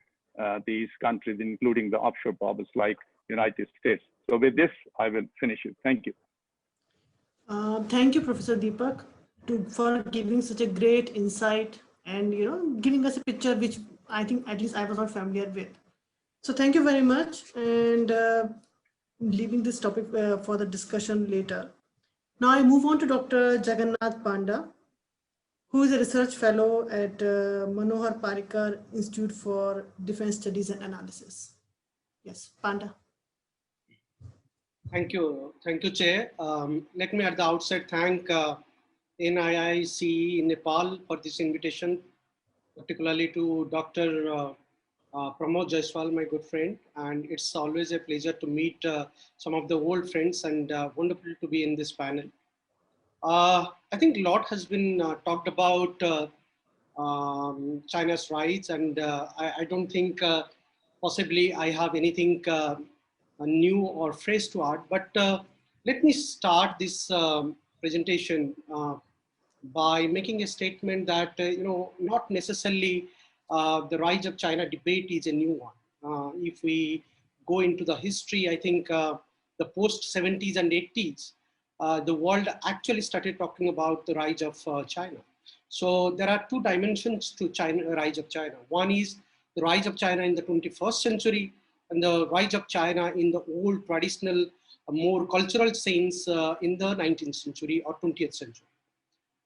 these countries, including the offshore powers like United States. So with this, I will finish it. Thank you. Thank you, Professor Deepak, for giving such a great insight and giving us a picture which I think at least I was not familiar with. So thank you very much, and leaving this topic for the discussion later. Now I move on to Dr. Jagannath Panda, who is a research fellow at Manohar Parrikar Institute for Defense Studies and Analysis. Yes, Panda. Thank you, Chair. Let me at the outset thank NIIC in Nepal for this invitation, particularly to Dr. Pramod Jaiswal, my good friend, and it's always a pleasure to meet some of the old friends, and wonderful to be in this panel. I think a lot has been talked about China's rise, and I don't think possibly I have anything new or fresh to add, but let me start this presentation by making a statement that not necessarily the rise of China debate is a new one. If we go into the history, I think the post 70s and 80s, the world actually started talking about the rise of China. So there are two dimensions to rise of China. One is the rise of China in the 21st century, and the rise of China in the old traditional, more cultural sense in the 19th century or 20th century.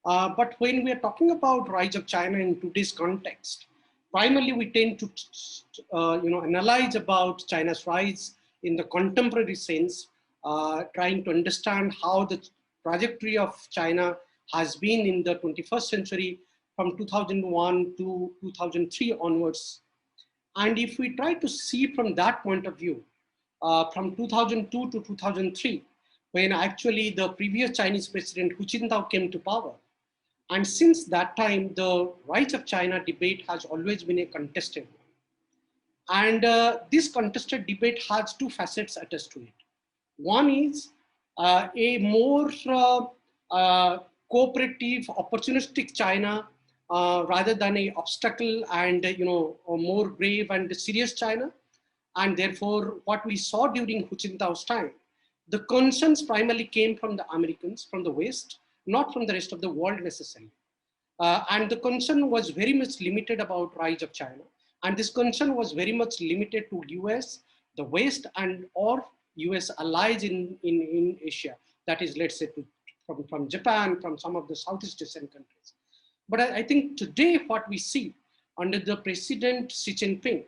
But when we are talking about rise of China in today's context, primarily we tend to analyze about China's rise in the contemporary sense, trying to understand how the trajectory of China has been in the 21st century from 2001 to 2003 onwards. And if we try to see from that point of view, from 2002 to 2003, when actually the previous Chinese president Hu Jintao came to power. And since that time, the rise of China debate has always been a contested one. And this contested debate has two facets attached to it. One is a more cooperative, opportunistic China rather than a obstacle and a more brave and serious China. And therefore, what we saw during Hu Jintao's time, the concerns primarily came from the Americans, from the West, not from the rest of the world necessarily. And the concern was very much limited about rise of China. And this concern was very much limited to US, the West, and or US allies in Asia. That is, let's say, from Japan, from some of the Southeast Asian countries. But I think today what we see under the President Xi Jinping,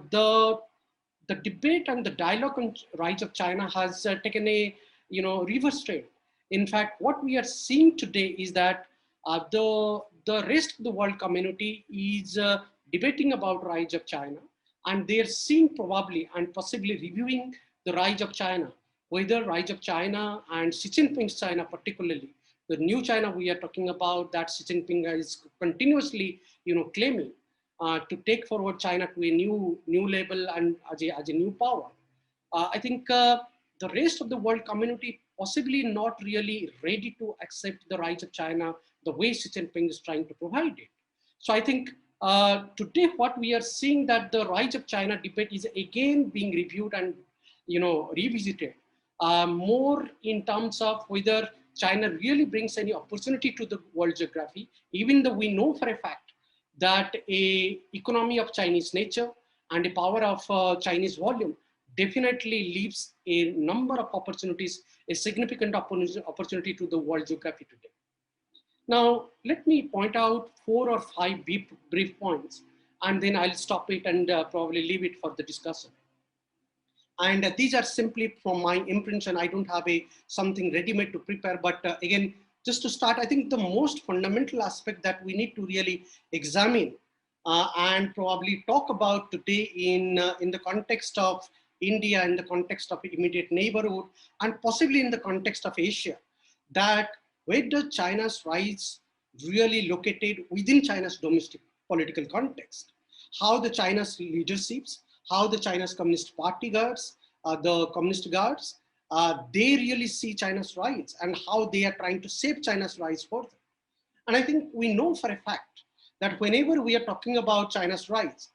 the debate and the dialogue on rise of China has taken a reverse trend. In fact, what we are seeing today is that the rest of the world community is debating about rise of China, and they're seeing probably and possibly reviewing the rise of China, whether rise of China and Xi Jinping's China particularly, the new China we are talking about that Xi Jinping is continuously claiming to take forward China to a new level and as a new power. I think the rest of the world community possibly not really ready to accept the rise of China the way Xi Jinping is trying to provide it. So I think today what we are seeing that the rise of China debate is again being reviewed and revisited more in terms of whether China really brings any opportunity to the world geography, even though we know for a fact that a economy of Chinese nature and a power of Chinese volume definitely leaves a number of opportunities, a significant opportunity to the world geography today. Now, let me point out 4 or 5 brief points, and then I'll stop it and probably leave it for the discussion. And these are simply from my impression. I don't have something ready-made to prepare, but again, just to start, I think the most fundamental aspect that we need to really examine and probably talk about today in the context of India, in the context of immediate neighborhood, and possibly in the context of Asia, that where does China's rise really located within China's domestic political context? How the China's leaderships, how the China's Communist Party guards, the Communist guards, they really see China's rise and how they are trying to shape China's rise further. And I think we know for a fact that whenever we are talking about China's rise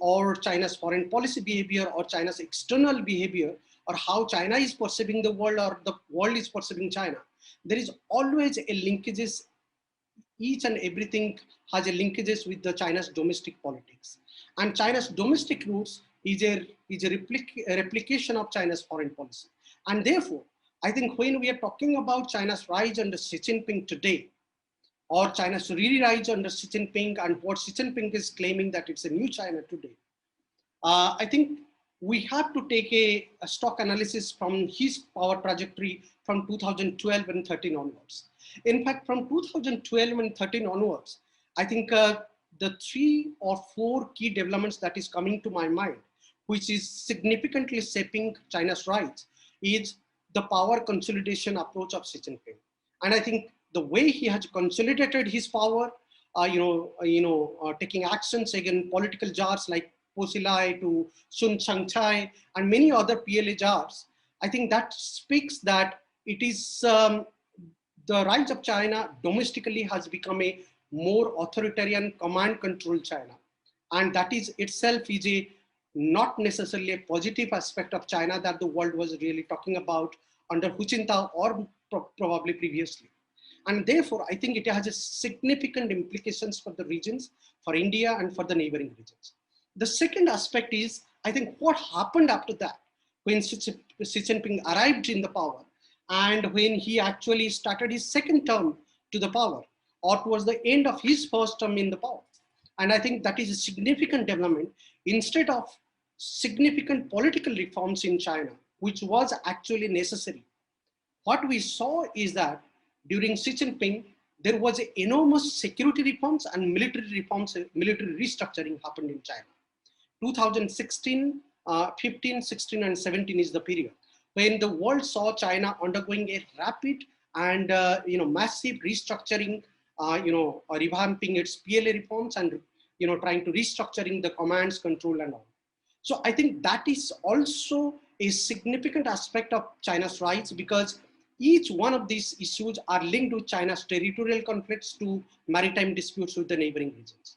or China's foreign policy behavior or China's external behavior or how China is perceiving the world or the world is perceiving China, there is always a linkages. Each and everything has a linkages with the China's domestic politics. And China's domestic roots is a replication of China's foreign policy. And therefore, I think when we are talking about China's rise under Xi Jinping today, or China's really rise under Xi Jinping and what Xi Jinping is claiming that it's a new China today, I think we have to take a stock analysis from his power trajectory from 2012 and 13 onwards. In fact, from 2012 and 13 onwards, I think the 3 or 4 key developments that is coming to my mind, which is significantly shaping China's rise, is the power consolidation approach of Xi Jinping. And I think the way he has consolidated his power, taking actions against political jars like Posilai to Sun Changchai and many other PLA jars, I think that speaks that it is the rise of China domestically has become a more authoritarian command control China. And that is itself is a not necessarily a positive aspect of China that the world was really talking about under Hu Jintao or probably previously. And therefore, I think it has a significant implications for the regions, for India and for the neighboring regions. The second aspect is, I think what happened after that, when Xi Jinping arrived in the power and when he actually started his second term to the power or towards the end of his first term in the power. And I think that is a significant development. Instead of significant political reforms in China, which was actually necessary, what we saw is that during Xi Jinping, there was enormous security reforms and military reforms, military restructuring happened in China. 2016, 15, 16, and 17 is the period when the world saw China undergoing a rapid and massive restructuring, revamping its PLA reforms and trying to restructuring the commands, control, and all. So I think that is also a significant aspect of China's rise because each one of these issues are linked to China's territorial conflicts to maritime disputes with the neighboring regions.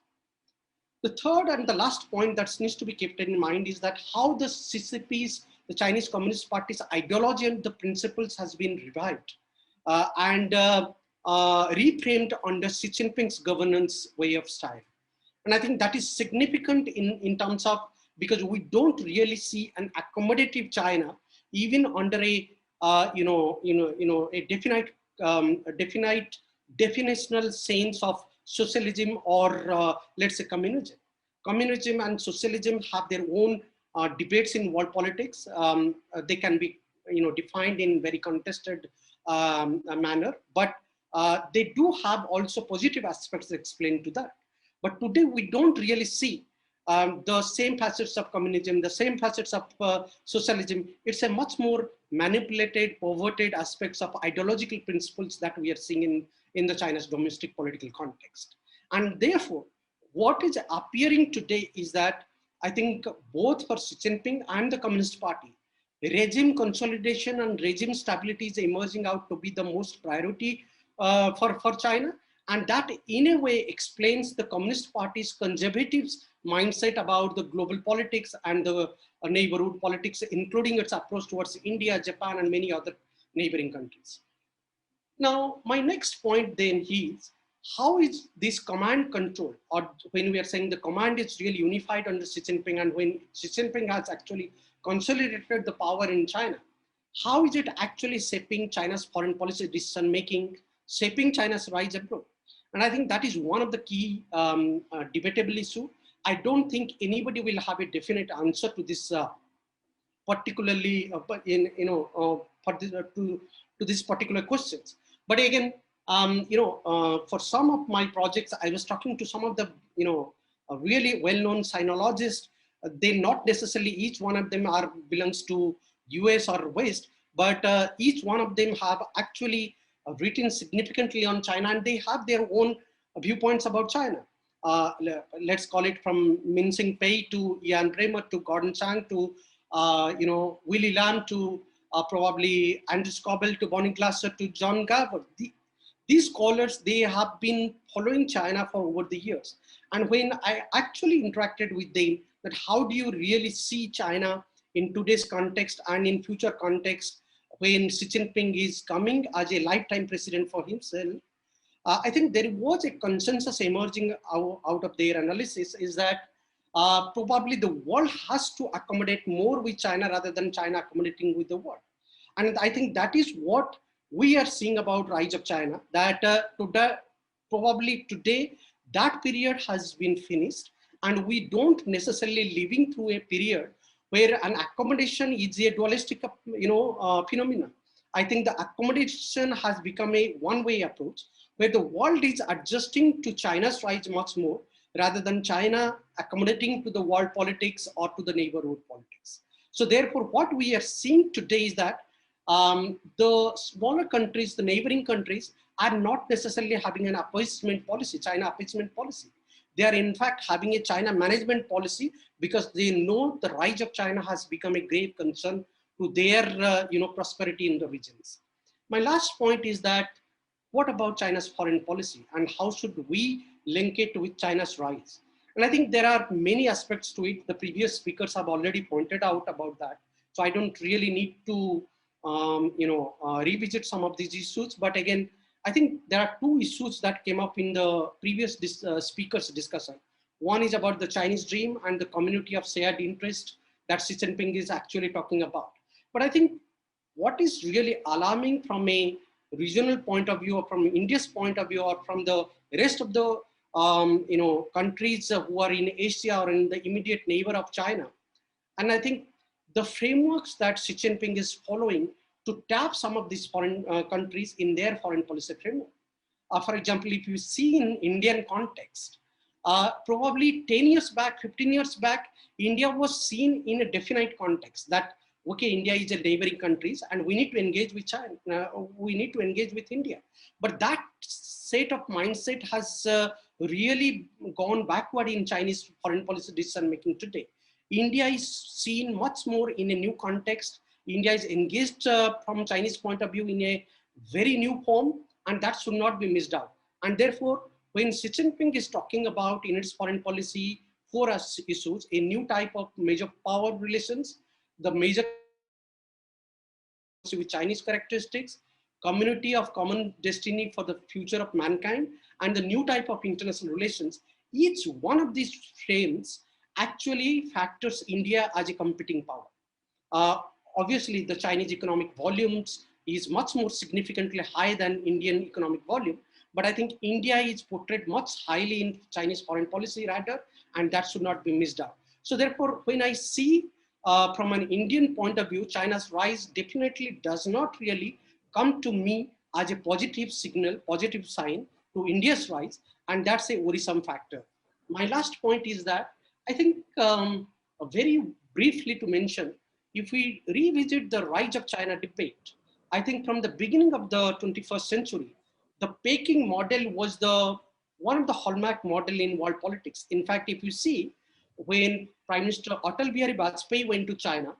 The third and the last point that needs to be kept in mind is that how the CCP's, the Chinese Communist Party's ideology and the principles has been revived and reframed under Xi Jinping's governance way of style. And I think that is significant in terms of, because we don't really see an accommodative China, even under a definite definitional sense of socialism or let's say communism. Communism and socialism have their own debates in world politics. They can be defined in very contested manner, but they do have also positive aspects explained to that. But today we don't really see the same facets of communism, the same facets of socialism. It's a much more manipulated, perverted aspects of ideological principles that we are seeing in the China's domestic political context. And therefore, what is appearing today is that I think both for Xi Jinping and the Communist Party, regime consolidation and regime stability is emerging out to be the most priority for China. And that in a way explains the Communist Party's conservative mindset about the global politics and the neighborhood politics, including its approach towards India, Japan, and many other neighboring countries. Now, my next point then is, how is this command control, or when we are saying the command is really unified under Xi Jinping, and when Xi Jinping has actually consolidated the power in China, how is it actually shaping China's foreign policy decision making, shaping China's rise abroad? And I think that is one of the key debatable issue. I don't think anybody will have a definite answer to this, particularly to these particular questions. But again, for some of my projects, I was talking to some of the really well-known sinologists. They not necessarily each one of them belongs to US or West, but each one of them have actually written significantly on China, and they have their own viewpoints about China. Let's call it from Min-Sing Pei to Ian Bremmer to Gordon Chang to Willie Lam to probably Andrew Scobell to Bonnie Glasser to John Garver. These scholars, they have been following China for over the years. And when I actually interacted with them, that how do you really see China in today's context and in future context when Xi Jinping is coming as a lifetime president for himself, I think there was a consensus emerging out of their analysis is that probably the world has to accommodate more with China rather than China accommodating with the world. And I think that is what we are seeing about rise of China, that probably today that period has been finished, and we don't necessarily living through a period where an accommodation is a dualistic phenomenon. I think the accommodation has become a one-way approach where the world is adjusting to China's rise much more rather than China accommodating to the world politics or to the neighborhood politics. So therefore, what we are seeing today is that the smaller countries, the neighboring countries, are not necessarily having an appeasement policy, China appeasement policy. They are in fact having a China management policy because they know the rise of China has become a grave concern to their prosperity in the regions. My last point is that what about China's foreign policy and how should we link it with China's rise? And I think there are many aspects to it. The previous speakers have already pointed out about that. So I don't really need to revisit some of these issues. But again, I think there are two issues that came up in the previous speakers' discussion. One is about the Chinese dream and the community of shared interest that Xi Jinping is actually talking about. But I think what is really alarming from a regional point of view, or from India's point of view, or from the rest of the countries who are in Asia or in the immediate neighbor of China, and I think the frameworks that Xi Jinping is following to tap some of these foreign countries in their foreign policy framework. For example, if you see in Indian context, probably 10 years back, 15 years back, India was seen in a definite context that, okay, India is a neighboring countries and we need to engage with China, we need to engage with India. But that set of mindset has really gone backward in Chinese foreign policy decision making today. India is seen much more in a new context. India is engaged from Chinese point of view in a very new form, and that should not be missed out. And therefore, when Xi Jinping is talking about in its foreign policy for us issues, a new type of major power relations, the major with Chinese characteristics, community of common destiny for the future of mankind, and the new type of international relations, each one of these frames actually factors India as a competing power. Obviously, the Chinese economic volumes is much more significantly higher than Indian economic volume, But I think India is portrayed much highly in Chinese foreign policy rather, and that should not be missed out. So therefore, when I see from an Indian point of view, China's rise definitely does not really come to me as a positive signal, positive sign to India's rise, and that's a worrisome factor. My last point is that I think very briefly to mention, if we revisit the rise of China debate, I think from the beginning of the 21st century, the Peking model was one of the hallmark model in world politics. In fact, if you see, when Prime Minister Atal Bihari Vajpayee went to China,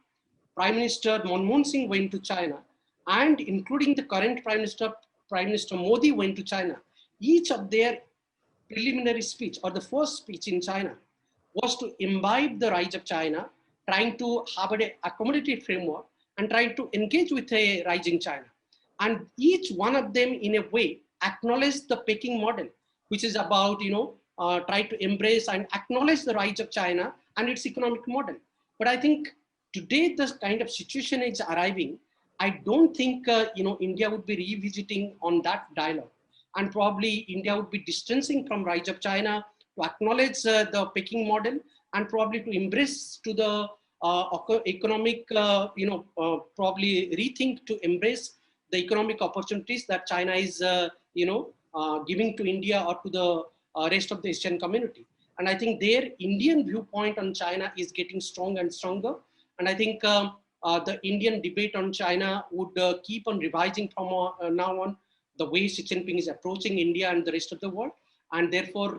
Prime Minister Manmohan Singh went to China, and including the current Prime Minister Modi went to China, each of their preliminary speech or the first speech in China was to imbibe the rise of China, trying to have an accommodative framework and trying to engage with a rising China. And each one of them in a way acknowledged the Peking model, which is about, try to embrace and acknowledge the rise of China and its economic model. But I think today this kind of situation is arriving. I don't think, India would be revisiting on that dialogue. And probably India would be distancing from rise of China to acknowledge the Peking model and probably to embrace to the economic, probably rethink to embrace the economic opportunities that China is, giving to India or to the rest of the Asian community. And I think their Indian viewpoint on China is getting stronger and stronger. And I think the Indian debate on China would keep on revising from now on the way Xi Jinping is approaching India and the rest of the world. And therefore,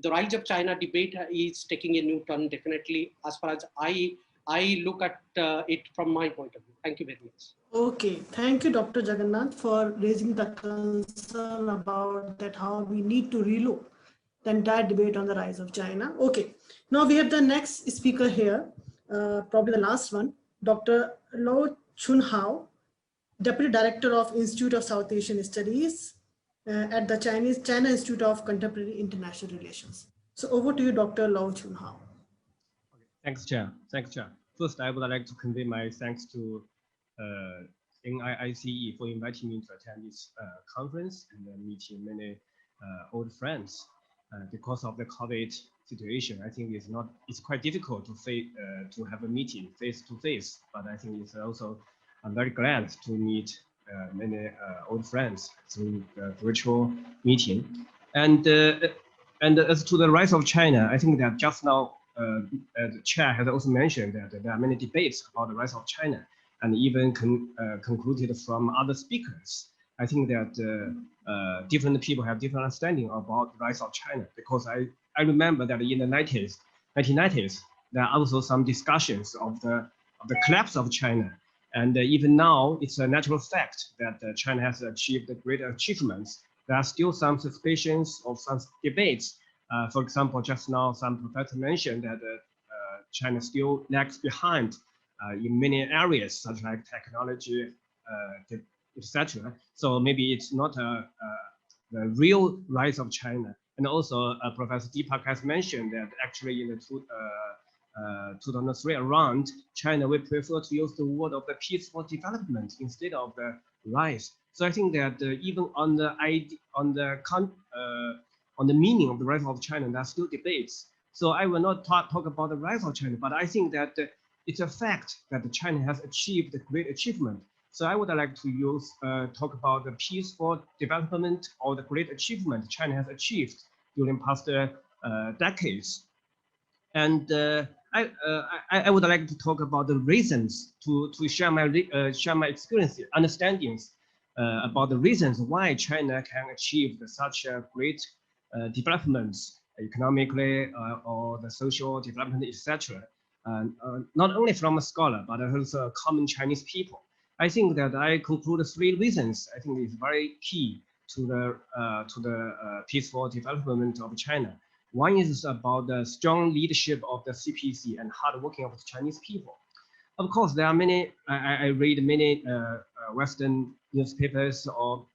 the rise of China debate is taking a new turn, definitely, as far as I look at it from my point of view. Thank you very much. Okay, thank you, Dr. Jagannath, for raising the concern about that how we need to relook the entire debate on the rise of China. Okay, now we have the next speaker here, probably the last one, Dr. Chunhao, Deputy Director of Institute of South Asian Studies at the China Institute of Contemporary International Relations. So over to you, Dr. Chunhao. Thanks, Chair. First, I would like to convey my thanks to NIICE for inviting me to attend this conference and meeting many old friends. Because of the COVID situation, I think it's quite difficult to have a meeting face to face. But I think it's also, I'm very glad to meet many old friends through the virtual meeting. And as to the rise of China, I think that just now, the chair has also mentioned that there are many debates about the rise of China, and even concluded from other speakers. I think that different people have different understanding about the rise of China, because I remember that in the 1990s, there are also some discussions of the collapse of China. And even now, it's a natural fact that China has achieved great achievements. There are still some suspicions of some debates. For example, just now, some professor mentioned that China still lags behind in many areas, such like technology, etc. So maybe it's not the real rise of China. And also, Professor Deepak has mentioned that actually in the 2003 around, China will prefer to use the word of the peaceful development instead of the rise. So I think that even on the meaning of the rise of China, there are still debates. So I will not talk about the rise of China, but I think that it's a fact that China has achieved a great achievement. So I would like to talk about the peaceful development or the great achievement China has achieved during past decades. And I would like to talk about the reasons to share my experience, understandings about the reasons why China can achieve such a great developments economically or the social development, etc. Not only from a scholar, but also common Chinese people. I think that I conclude 3 reasons I think is very key to the peaceful development of China. One is about the strong leadership of the CPC and hard working of the Chinese people. Of course, there are many, I read many Western newspapers or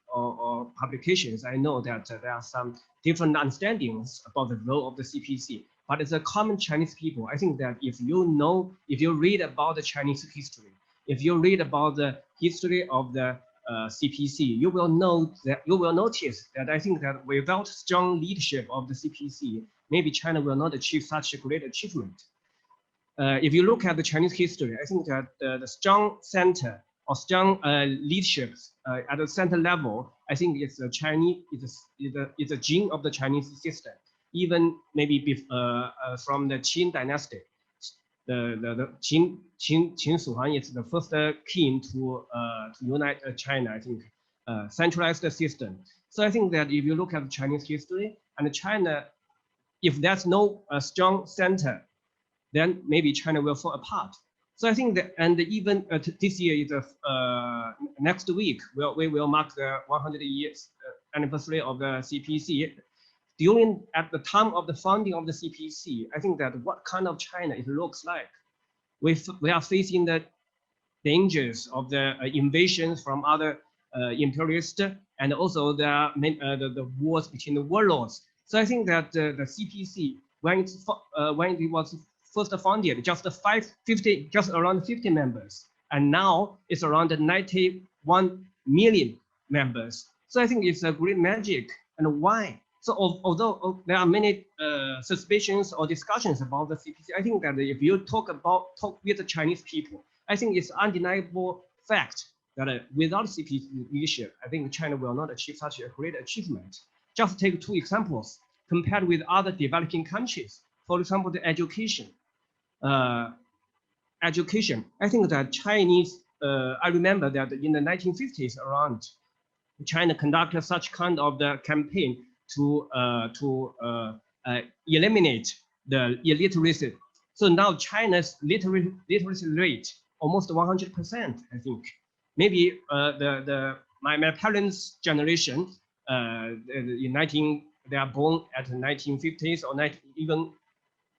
publications. I know that there are some different understandings about the role of the CPC, but as a common Chinese people, I think that if you read about the Chinese history, if you read about the history of the CPC, you will notice that I think that without strong leadership of the CPC, maybe China will not achieve such a great achievement. If you look at the Chinese history, I think that the strong center or strong leadership at the center level, I think it's a Chinese, it's a gene of the Chinese system. Even maybe from the Qin dynasty, the Qin Shi Huang is the first king to unite China. I think centralized the system. So I think that if you look at Chinese history and China, if there's no strong center, then maybe China will fall apart. So I think that, and even this year is next week, we will mark the 100 years anniversary of the CPC. At the time of the founding of the CPC, I think that what kind of China it looks like. We are facing the dangers of the invasions from other imperialists, and also the wars between the warlords. So I think that the CPC, when it was first founded, just around 50 members, and now it's around 91 million members. So I think it's a great magic. And why? So although there are many suspicions or discussions about the CPC, I think that if you talk with the Chinese people, I think it's undeniable fact that without CPC leadership, I think China will not achieve such a great achievement. Just take two examples compared with other developing countries. For example, the education. I think that Chinese, I remember that in the 1950s around, China conducted such kind of the campaign to eliminate the illiteracy. So now China's literacy rate almost 100%, I think. Maybe my parents' generation, they are born at the 1950s or even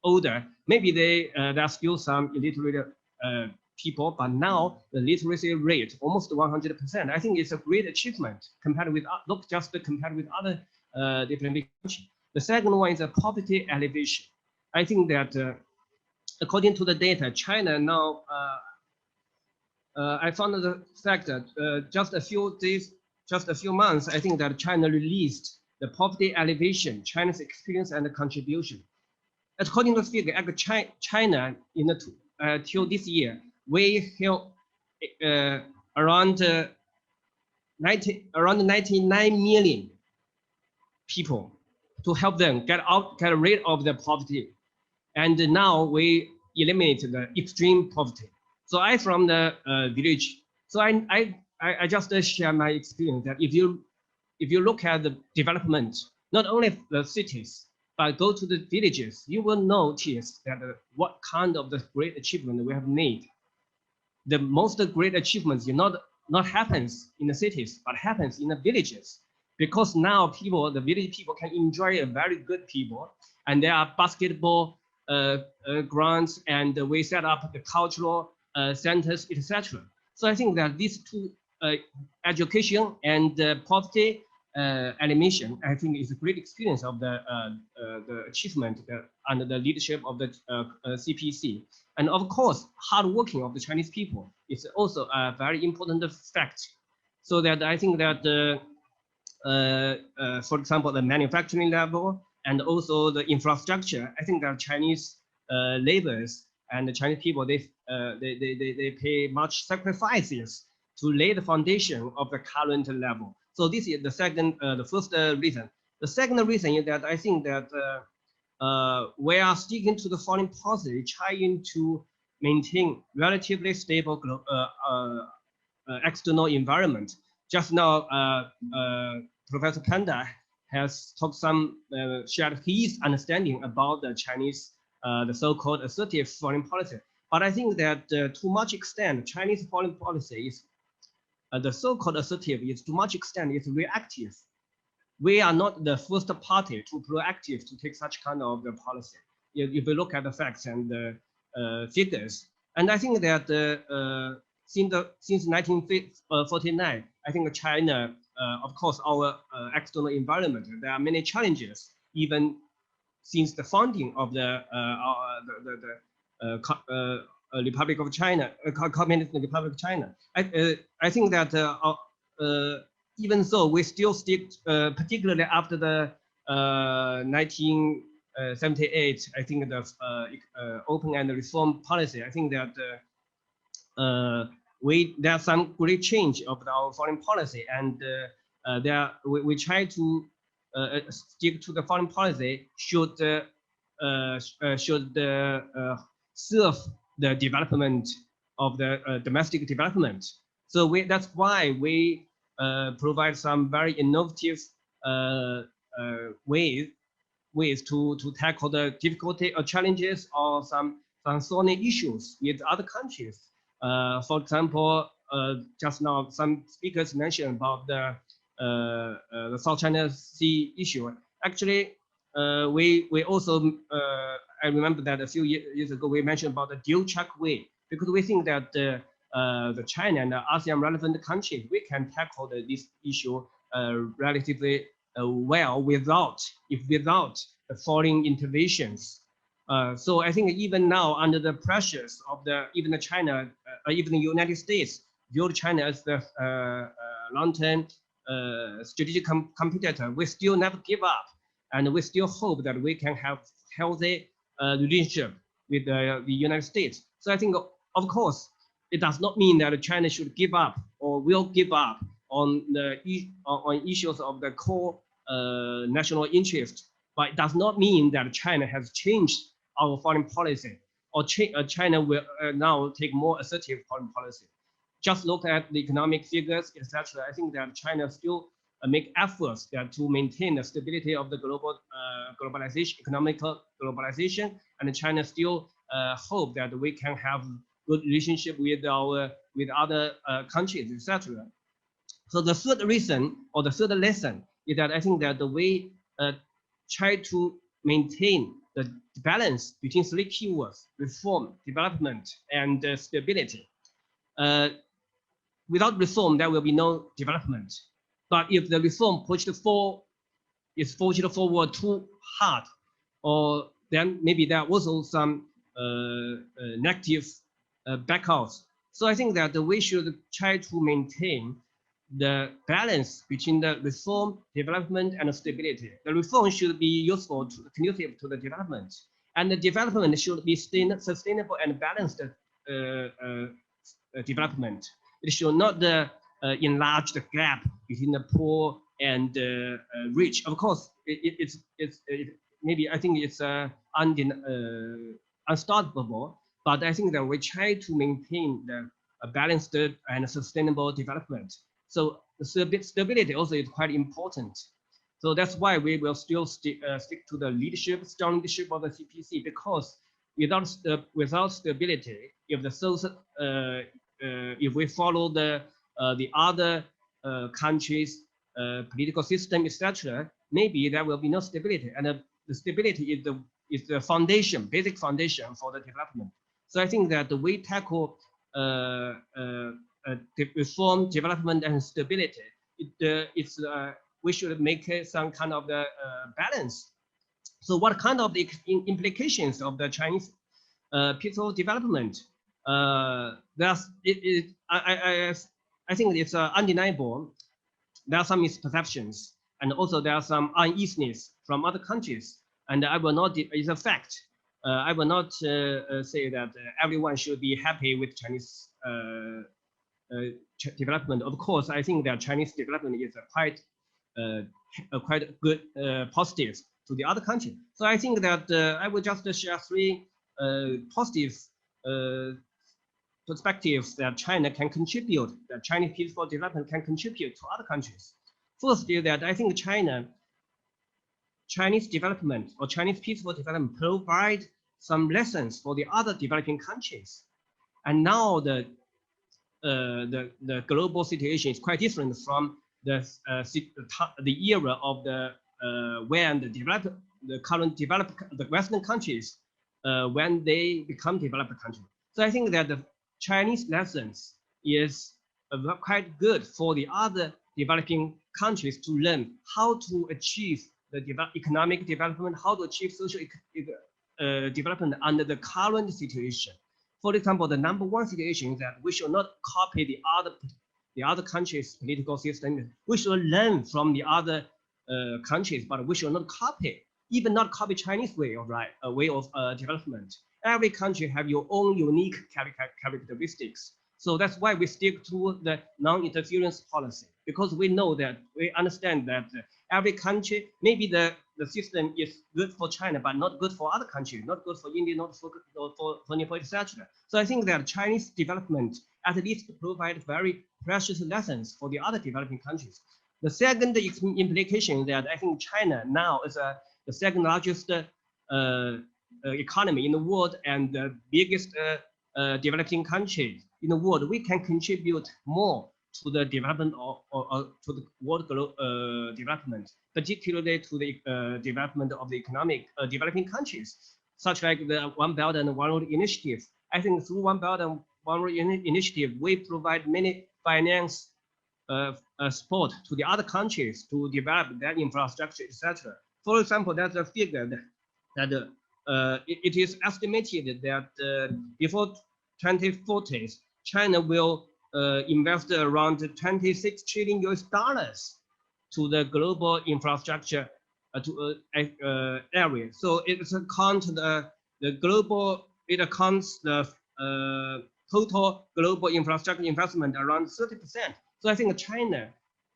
older. Maybe there are still some illiterate people, but now the literacy rate almost 100%. I think it's a great achievement compared with compared with other developing countries. The second one is a poverty elevation. I think that according to the data, China now, I found the fact that just a few months, I think that China released the poverty elevation, China's experience and contribution. According to the figure, China till this year, we help around 99 million people to help them get rid of the poverty, and now we eliminate the extreme poverty. So I'm from the village, so I just share my experience that if you look at the development, not only the cities, but go to the villages, you will notice that what kind of the great achievement we have made. The most great achievements not happens in the cities, but happens in the villages. Because now the village people can enjoy a very good people, and there are basketball grounds, and we set up the cultural centers, etc. So I think that these two, education and poverty elimination, I think is a great experience of the achievement under the leadership of the CPC. And of course, hard working of the Chinese people is also a very important fact. So that I think that, for example, the manufacturing level and also the infrastructure, I think that Chinese laborers and the Chinese people, they pay much sacrifices to lay the foundation of the current level. So this is the first reason. The second reason is that I think that we are sticking to the foreign policy, trying to maintain relatively stable external environment. Just now, Professor Panda has shared his understanding about the Chinese, the so-called assertive foreign policy. But I think that to much extent, Chinese foreign policy is the so-called assertive is to much extent is reactive. We are not the first party to proactive to take such kind of the policy. If you look at the facts and the figures, and I think that since 1949, I think China, of course, our external environment, there are many challenges, even since the founding of the Republic of China, Communist Republic of China. I think that even so, we still stick, particularly after the 1978, I think the open and reform policy. I think that there's some great change of our foreign policy, and we try to stick to the foreign policy should serve the development of the domestic development. So that's why we provide some very innovative ways to tackle the difficulty or challenges or some thorny issues with other countries. For example, just now some speakers mentioned about the South China Sea issue. Actually, we also I remember that a few years ago we mentioned about the dual track way, because we think that the China and the ASEAN relevant countries, we can tackle this issue relatively well without foreign interventions. So I think even now, under the pressures of even the China, even the United States, viewed China as the long-term strategic competitor, we still never give up, and we still hope that we can have healthy relationship with the United States. So I think, of course, it does not mean that China should give up or will give up on issues of the core national interest, but it does not mean that China has changed our foreign policy, or China will now take more assertive foreign policy. Just look at the economic figures, etc. I think that China still make efforts to maintain the stability of the global globalization, economic globalization, and China still hope that we can have good relationship with other countries, etc. So the third reason, or the third lesson, is that I think that the way try to maintain the balance between three keywords: reform, development, and stability. Without reform, there will be no development. But if the reform is pushed forward too hard, or then maybe there are also some negative backouts. So I think that we should try to maintain the balance between the reform, development, and stability. The reform should be useful, conducive to the development, and the development should be sustainable and balanced development. It should not enlarge the gap between the poor and rich. Of course, maybe I think it's unstoppable, but I think that we try to maintain the balanced and sustainable development. So the stability also is quite important. So that's why we will still stick to the strong leadership of the CPC, because without stability, if we follow the other countries' political system, etc., maybe there will be no stability, and the stability is the foundation, basic foundation for the development. So I think that the way tackle reform, development, and stability, we should make some kind of the balance. So what kind of the implications of the Chinese peaceful development? I think it's undeniable. There are some misperceptions, and also there are some uneasiness from other countries. And I will not, it's a fact. I will not say that everyone should be happy with Chinese development. Of course, I think that Chinese development is quite good positive to the other country. So I think that I will just share three positive perspectives that China can contribute, that Chinese peaceful development can contribute to other countries. First is that I think Chinese development or Chinese peaceful development provide some lessons for the other developing countries. And now the global situation is quite different from the era of when the Western countries when they become developed countries. So I think that the Chinese lessons is quite good for the other developing countries to learn how to achieve the economic development, how to achieve social development under the current situation. For example, the number one situation is that we should not copy the other the other countries' political system. We should learn from the other countries, but we should not copy, even not copy Chinese way of development. Every country have your own unique characteristics. So that's why we stick to the non-interference policy, because we know that, we understand that every country, maybe the system is good for China, but not good for other countries, not good for India, not for Nepal, etc. So I think that Chinese development at least provide very precious lessons for the other developing countries. The second implication that I think China now is the second largest economy in the world and the biggest developing country in the world. We can contribute more to the development or to the world development, particularly to the development of the economic developing countries, such like the One Belt and One Road initiative. I think through One Belt and One Road initiative, we provide many finance support to the other countries to develop their infrastructure, etc. For example, there's a figure that it is estimated that before 2040, China will invest around 26 trillion US dollars to the global infrastructure area. So it accounts the global, it accounts the total global infrastructure investment around 30%. So I think China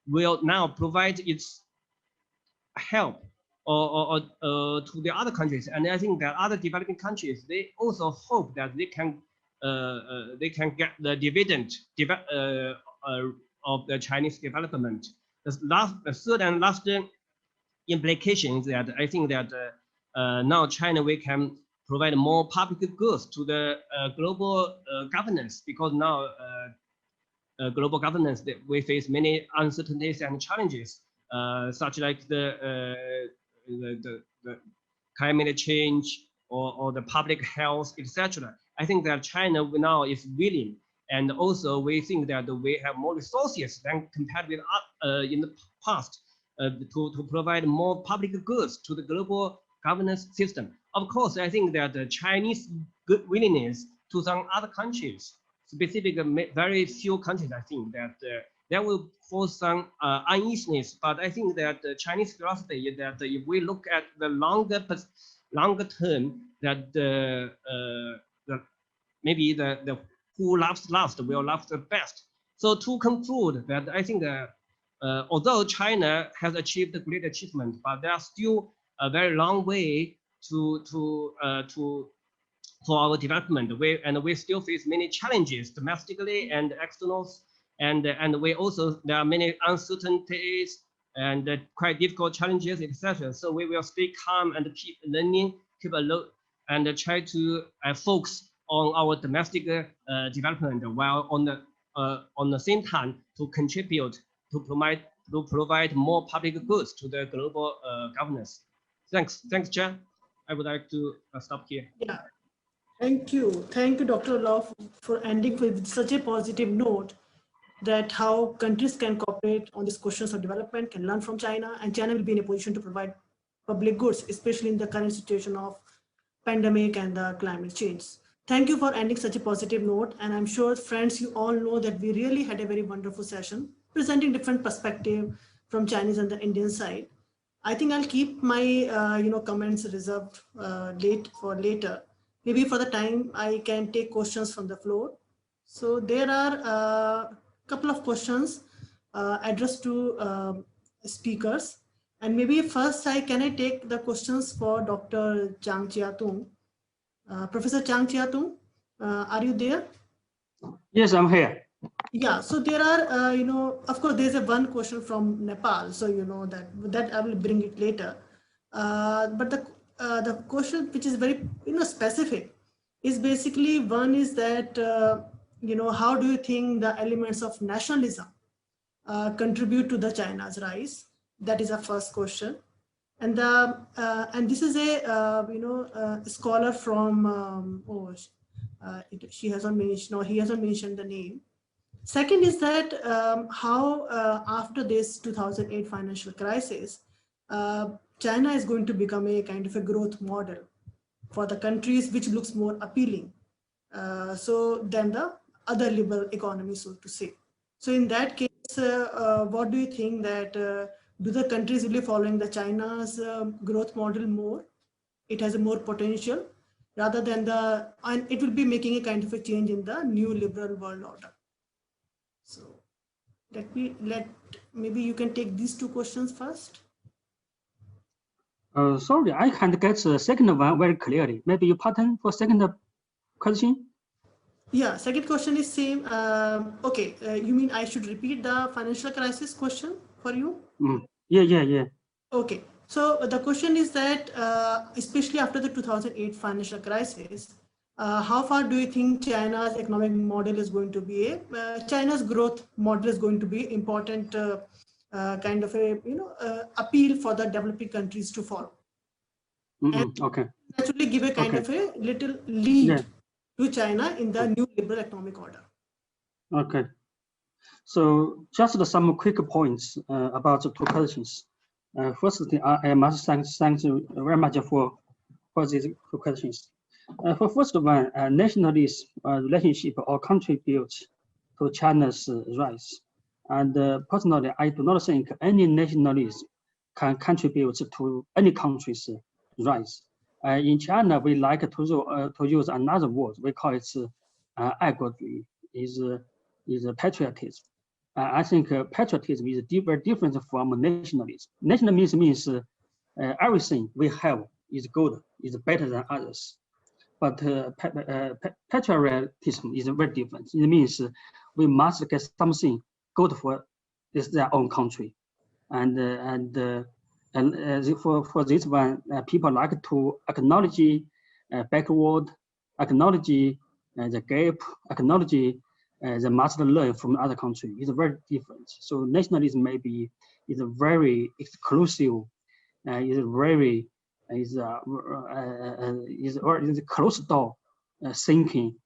will now provide its help or to the other countries, and I think that other developing countries, they also hope that they can get the dividend of the Chinese development. The third and last implication is that I think that now China, we can provide more public goods to the global governance, because now global governance, that we face many uncertainties and challenges, such like the climate change or the public health, etc. I think that China now is willing, and also we think that we have more resources than compared with in the past to provide more public goods to the global governance system. Of course, I think that the Chinese good willingness to some other countries, specifically very few countries, I think that that will cause some uneasiness. But I think that the Chinese philosophy is that if we look at the longer term, that maybe the who laughs last will laugh the best. So to conclude, that I think that although China has achieved a great achievement, but there are still a very long way to our development. We still face many challenges domestically and externals, and we also, there are many uncertainties and quite difficult challenges, etc. So we will stay calm and keep learning, keep alert, and try to focus on our domestic development, while on the same time to contribute to provide more public goods to the global governance. Thanks, Chair. I would like to stop here. Yeah. Thank you, Dr. Law, for ending with such a positive note that how countries can cooperate on these questions of development, can learn from China, and China will be in a position to provide public goods, especially in the current situation of pandemic and the climate change. Thank you for ending such a positive note, and I'm sure, friends, you all know that we really had a very wonderful session, presenting different perspective from Chinese and the Indian side. I think I'll keep my comments reserved for later. Maybe for the time I can take questions from the floor. So there are a couple of questions addressed to speakers. And maybe first can I take the questions for Dr. Zhang Jiadong. Professor Zhang Jiadong, are you there? Yes, I'm here. Yeah, so there are, of course, there's one question from Nepal. So you know that I will bring it later. But the question, which is very specific, is basically one is that how do you think the elements of nationalism contribute to the China's rise? That is our first question, and this is a scholar from she hasn't mentioned, no, he hasn't mentioned the name. Second is that how after this 2008 financial crisis, China is going to become a kind of a growth model for the countries, which looks more appealing than the other liberal economies, so to say. So in that case, what do you think that do the countries will be following the China's growth model more? It has a more potential rather than and it will be making a kind of a change in the new liberal world order. So maybe you can take these two questions first. Sorry, I can't get the second one very clearly. Maybe you pattern for second question? Yeah, second question is same. Okay, you mean I should repeat the financial crisis question for you? Yeah. Okay, so the question is that, especially after the 2008 financial crisis, how far do you think China's economic model is going to be China's growth model is going to be important kind of a appeal for the developing countries to follow? Okay. Actually give a kind of a little lead to China in the new liberal economic order. Okay. So just some quick points about the two questions. First thing, I must thank you very much for these two questions. For first one, nationalist relationship or contributes to China's rise. And personally, I do not think any nationalist can contribute to any country's rise. In China, we like to use another word. We call it Agarwal, is patriotism. I think patriotism is very different from nationalism. Nationalism means everything we have is good, is better than others. But patriotism is very different. It means we must get something good for their own country. And for this one, people like to acknowledge backward, acknowledge the gap, acknowledge the must learn from other country. Is very different. So nationalism maybe is a very exclusive, is closed door thinking,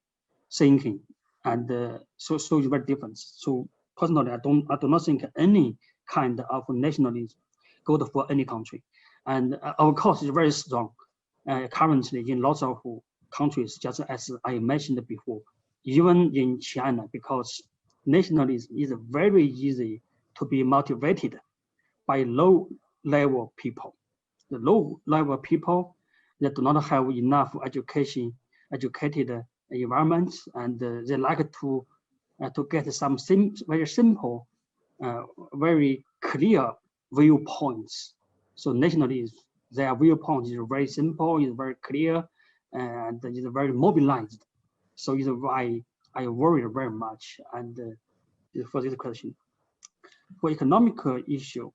and so it's very different. So personally, I do not think any kind of nationalism good for any country, and of course it's very strong currently in lots of countries, just as I mentioned before, even in China, because nationalism is very easy to be motivated by low-level people. The low-level people that do not have enough educated environment, and they like to get some very simple, very clear viewpoints. So nationalism, their viewpoint is very simple, is very clear, and is very mobilized. So it's why I worry very much and for this question. For economic issue,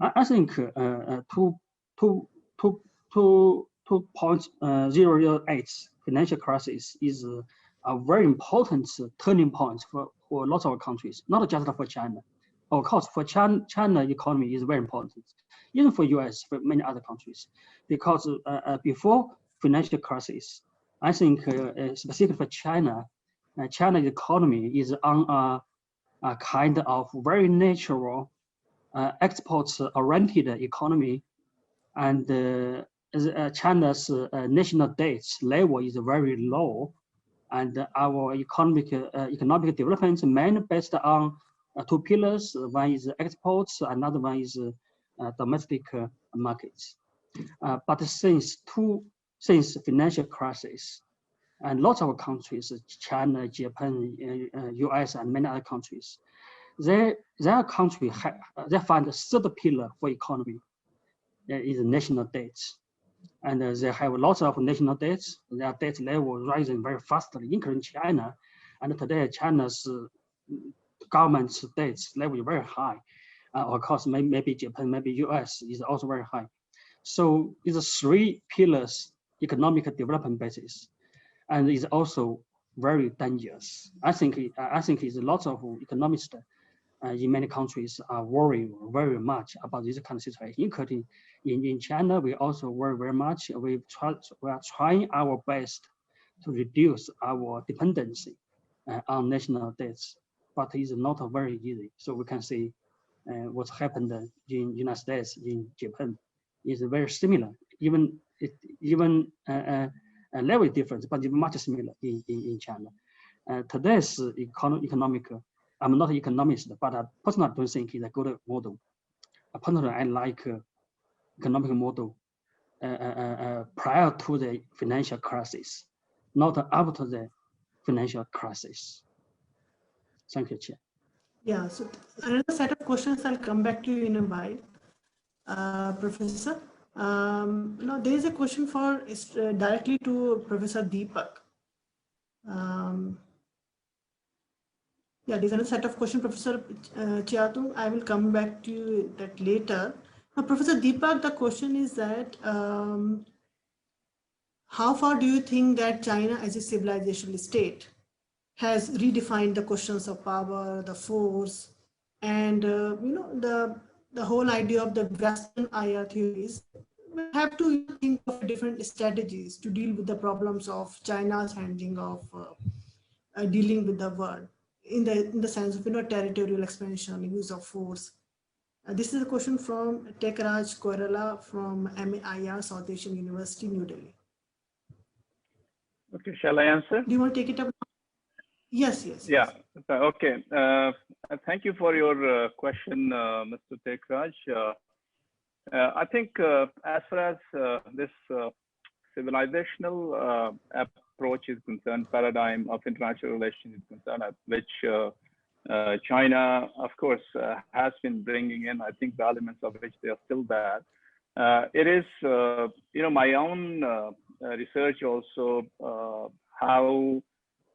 I think 2.008 financial crisis is a very important turning point for lots of countries, not just for China. Of course, for China economy is very important, even for US, for many other countries, because before financial crisis, I think specifically for China, China's economy is on a kind of very natural exports-oriented economy, and China's national debt level is very low, and our economic development mainly based on two pillars. One is exports, another one is domestic markets. But since financial crisis, and lots of countries, China, Japan, US, and many other countries, their country they find the third pillar for economy is national debts, and they have lots of national debts. Their debt level rising very fastly, including China, and today China's government's debt level is very high. Of course, maybe Japan, maybe US is also very high. So it's three pillars economic development basis, and is also very dangerous. I think it's lots of economists in many countries are worrying very much about this kind of situation, including in China. We also worry very much. We are trying our best to reduce our dependency on national debts, but it's not very easy. So we can see what's happened in United States, in Japan, is very similar. Even a level difference, but it's much similar in China. Today's economic I'm not an economist, but I personally don't think it's a good model. Personally, I like economic model prior to the financial crisis, not after the financial crisis. Thank you, Chair. Yeah, so another set of questions, I'll come back to you in a while, Professor. Now, there is a question for directly to Professor Deepak. Yeah, there's another set of questions, Professor Jiadong. I will come back to you that later. Now, Professor Deepak, the question is that how far do you think that China as a civilizational state has redefined the questions of power, the force, and the whole idea of the Western IR theories? We have to think of different strategies to deal with the problems of China's handling of dealing with the world in the sense of territorial expansion, use of force. This is a question from Tekraj Koirala from MAIR, South Asian University, New Delhi. Okay, shall I answer? Do you want to take it up? Yes, yes. Yeah, okay. Thank you for your question, Mr. Tekraj. I think as far as this civilizational approach is concerned, paradigm of international relations is concerned, which China, of course, has been bringing in, I think the elements of which they are still there. It is, my own research also, how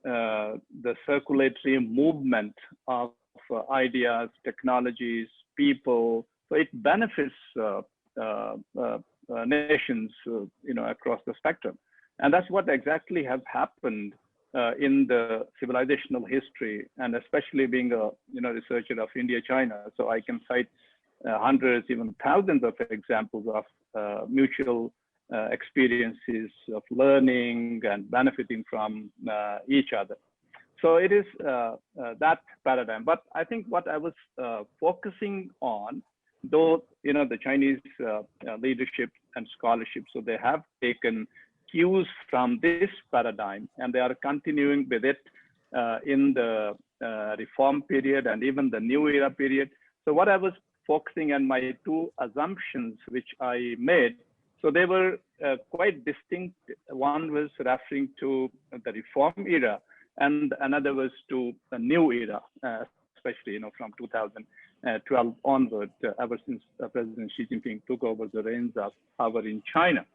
the circulatory movement of ideas, technologies, people, so it benefits nations, across the spectrum. And that's what exactly has happened in the civilizational history, and especially being a researcher of India-China. So I can cite hundreds, even thousands of examples of mutual experiences of learning and benefiting from each other. So it is that paradigm. But I think what I was focusing on, though, the Chinese leadership and scholarship, so they have taken cues from this paradigm and they are continuing with it in the reform period and even the new era period. So what I was focusing on, my two assumptions which I made, so they were quite distinct. One was referring to the reform era and another was to the new era, especially from 2012 onward, ever since President Xi Jinping took over the reins of power in China.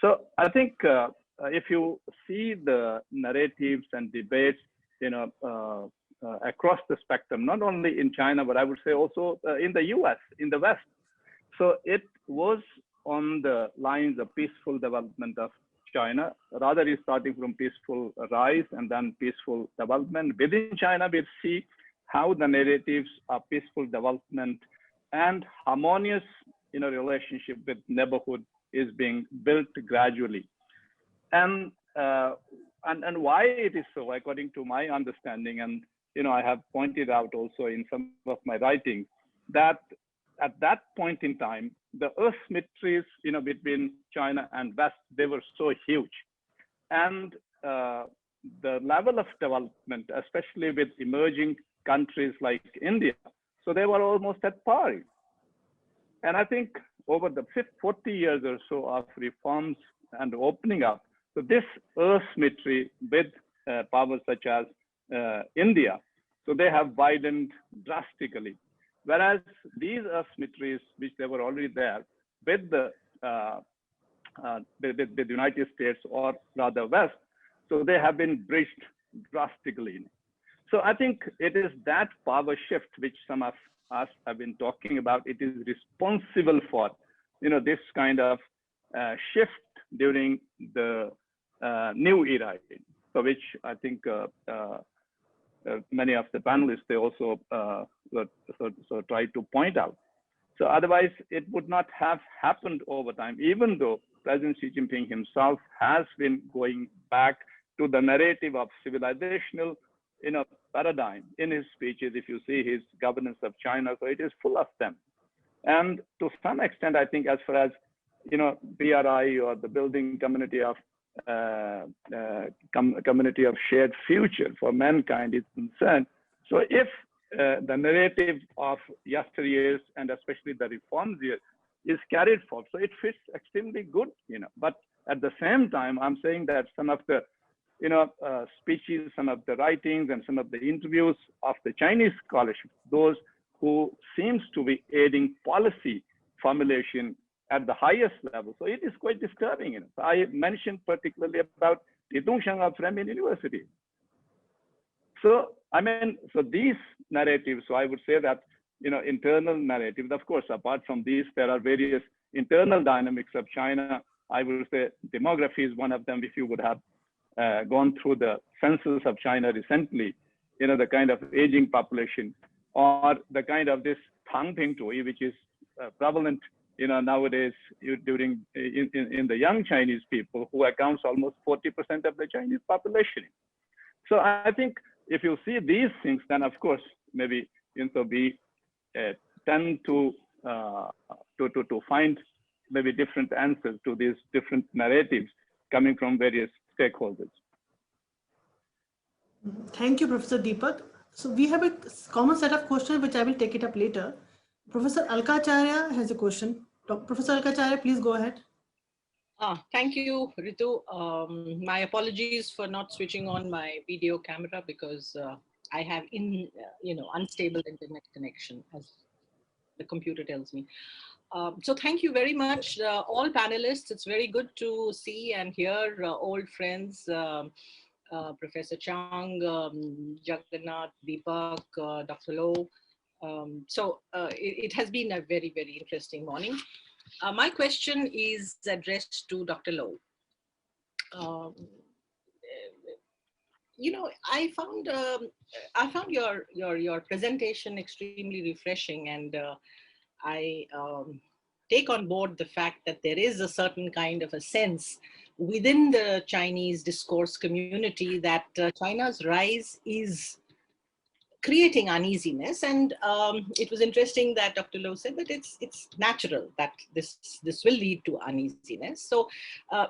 So I think if you see the narratives and debates, across the spectrum, not only in China, but I would say also in the US, in the West. So it was on the lines of peaceful development of China, rather is starting from peaceful rise and then peaceful development. Within China, we see how the narratives of peaceful development and harmonious relationship with neighborhood is being built gradually. And why it is so, according to my understanding, and I have pointed out also in some of my writings, that at that point in time, the asymmetries between China and West, they were so huge. And the level of development, especially with emerging countries like India, so they were almost at par. And I think over the 40 years or so of reforms and opening up, so this asymmetry with powers such as India, so they have widened drastically. Whereas these asymmetries, which they were already there with the United States, or rather West, so they have been bridged drastically. So I think it is that power shift which some of us have been talking about. It is responsible for this kind of shift during the new era, for which I think many of the panelists, they also so try to point out. So otherwise, it would not have happened over time, even though President Xi Jinping himself has been going back to the narrative of civilizational paradigm in his speeches. If you see his governance of China, so it is full of them. And to some extent, I think as far as BRI, or the building community of community of shared future for mankind is concerned, so if the narrative of yesteryears and especially the reforms here is carried forward. So it fits extremely good, But at the same time, I'm saying that some of the, speeches, some of the writings, and some of the interviews of the Chinese scholarship, those who seems to be aiding policy formulation at the highest level. So it is quite disturbing. So I mentioned particularly about Zhang of Fremen University. So so these narratives, so I would say that, internal narratives, of course, apart from these, there are various internal dynamics of China. I would say demography is one of them. If you would have gone through the census of China recently, the kind of aging population, or the kind of this Tang Ping Tui, which is prevalent, nowadays in the young Chinese people, who accounts almost 40% of the Chinese population. So I think if you see these things, then of course maybe we tend to find maybe different answers to these different narratives coming from various stakeholders. Thank you, Professor Deepak. So we have a common set of questions which I will take it up later. Professor Alkacharya has a question. Professor Alkacharya, please go ahead. Thank you, Ritu. My apologies for not switching on my video camera because I have unstable internet connection, as the computer tells me. So thank you very much, all panelists. It's very good to see and hear old friends, Professor Zhang, Jagannath, Deepak, Dr. Low. It has been a very, very interesting morning. My question is addressed to Dr. Low. I found your presentation extremely refreshing, and I take on board the fact that there is a certain kind of a sense within the Chinese discourse community that China's rise is creating uneasiness. And it was interesting that Dr. Low said that it's natural that this will lead to uneasiness. So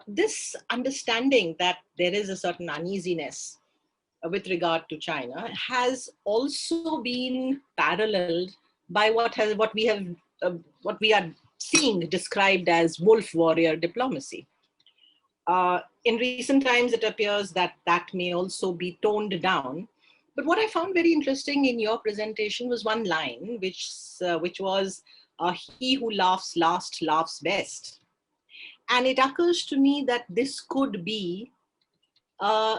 this understanding that there is a certain uneasiness with regard to China has also been paralleled by what we are seeing described as wolf warrior diplomacy. In recent times, it appears that may also be toned down. But what I found very interesting in your presentation was one line, which was, "He who laughs last laughs best." And it occurs to me that this could be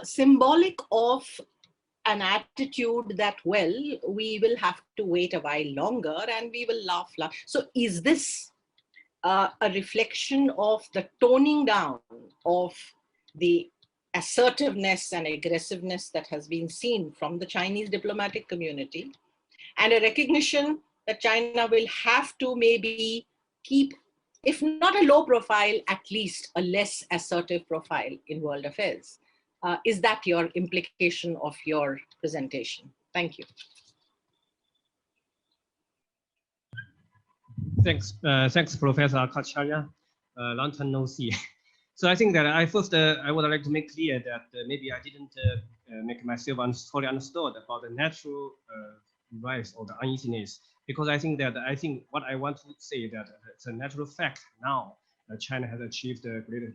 symbolic of an attitude that, well, we will have to wait a while longer and we will laugh. So is this a reflection of the toning down of the assertiveness and aggressiveness that has been seen from the Chinese diplomatic community, and a recognition that China will have to maybe keep, if not a low profile, at least a less assertive profile in world affairs? Is that your implication of your presentation? Thank you. Thanks, Professor Alkacharya. Long time no see. So I think that I would like to make clear that maybe I didn't make myself fully understood about the natural rise or the uneasiness, because I think what I want to say that it's a natural fact now that China has achieved a great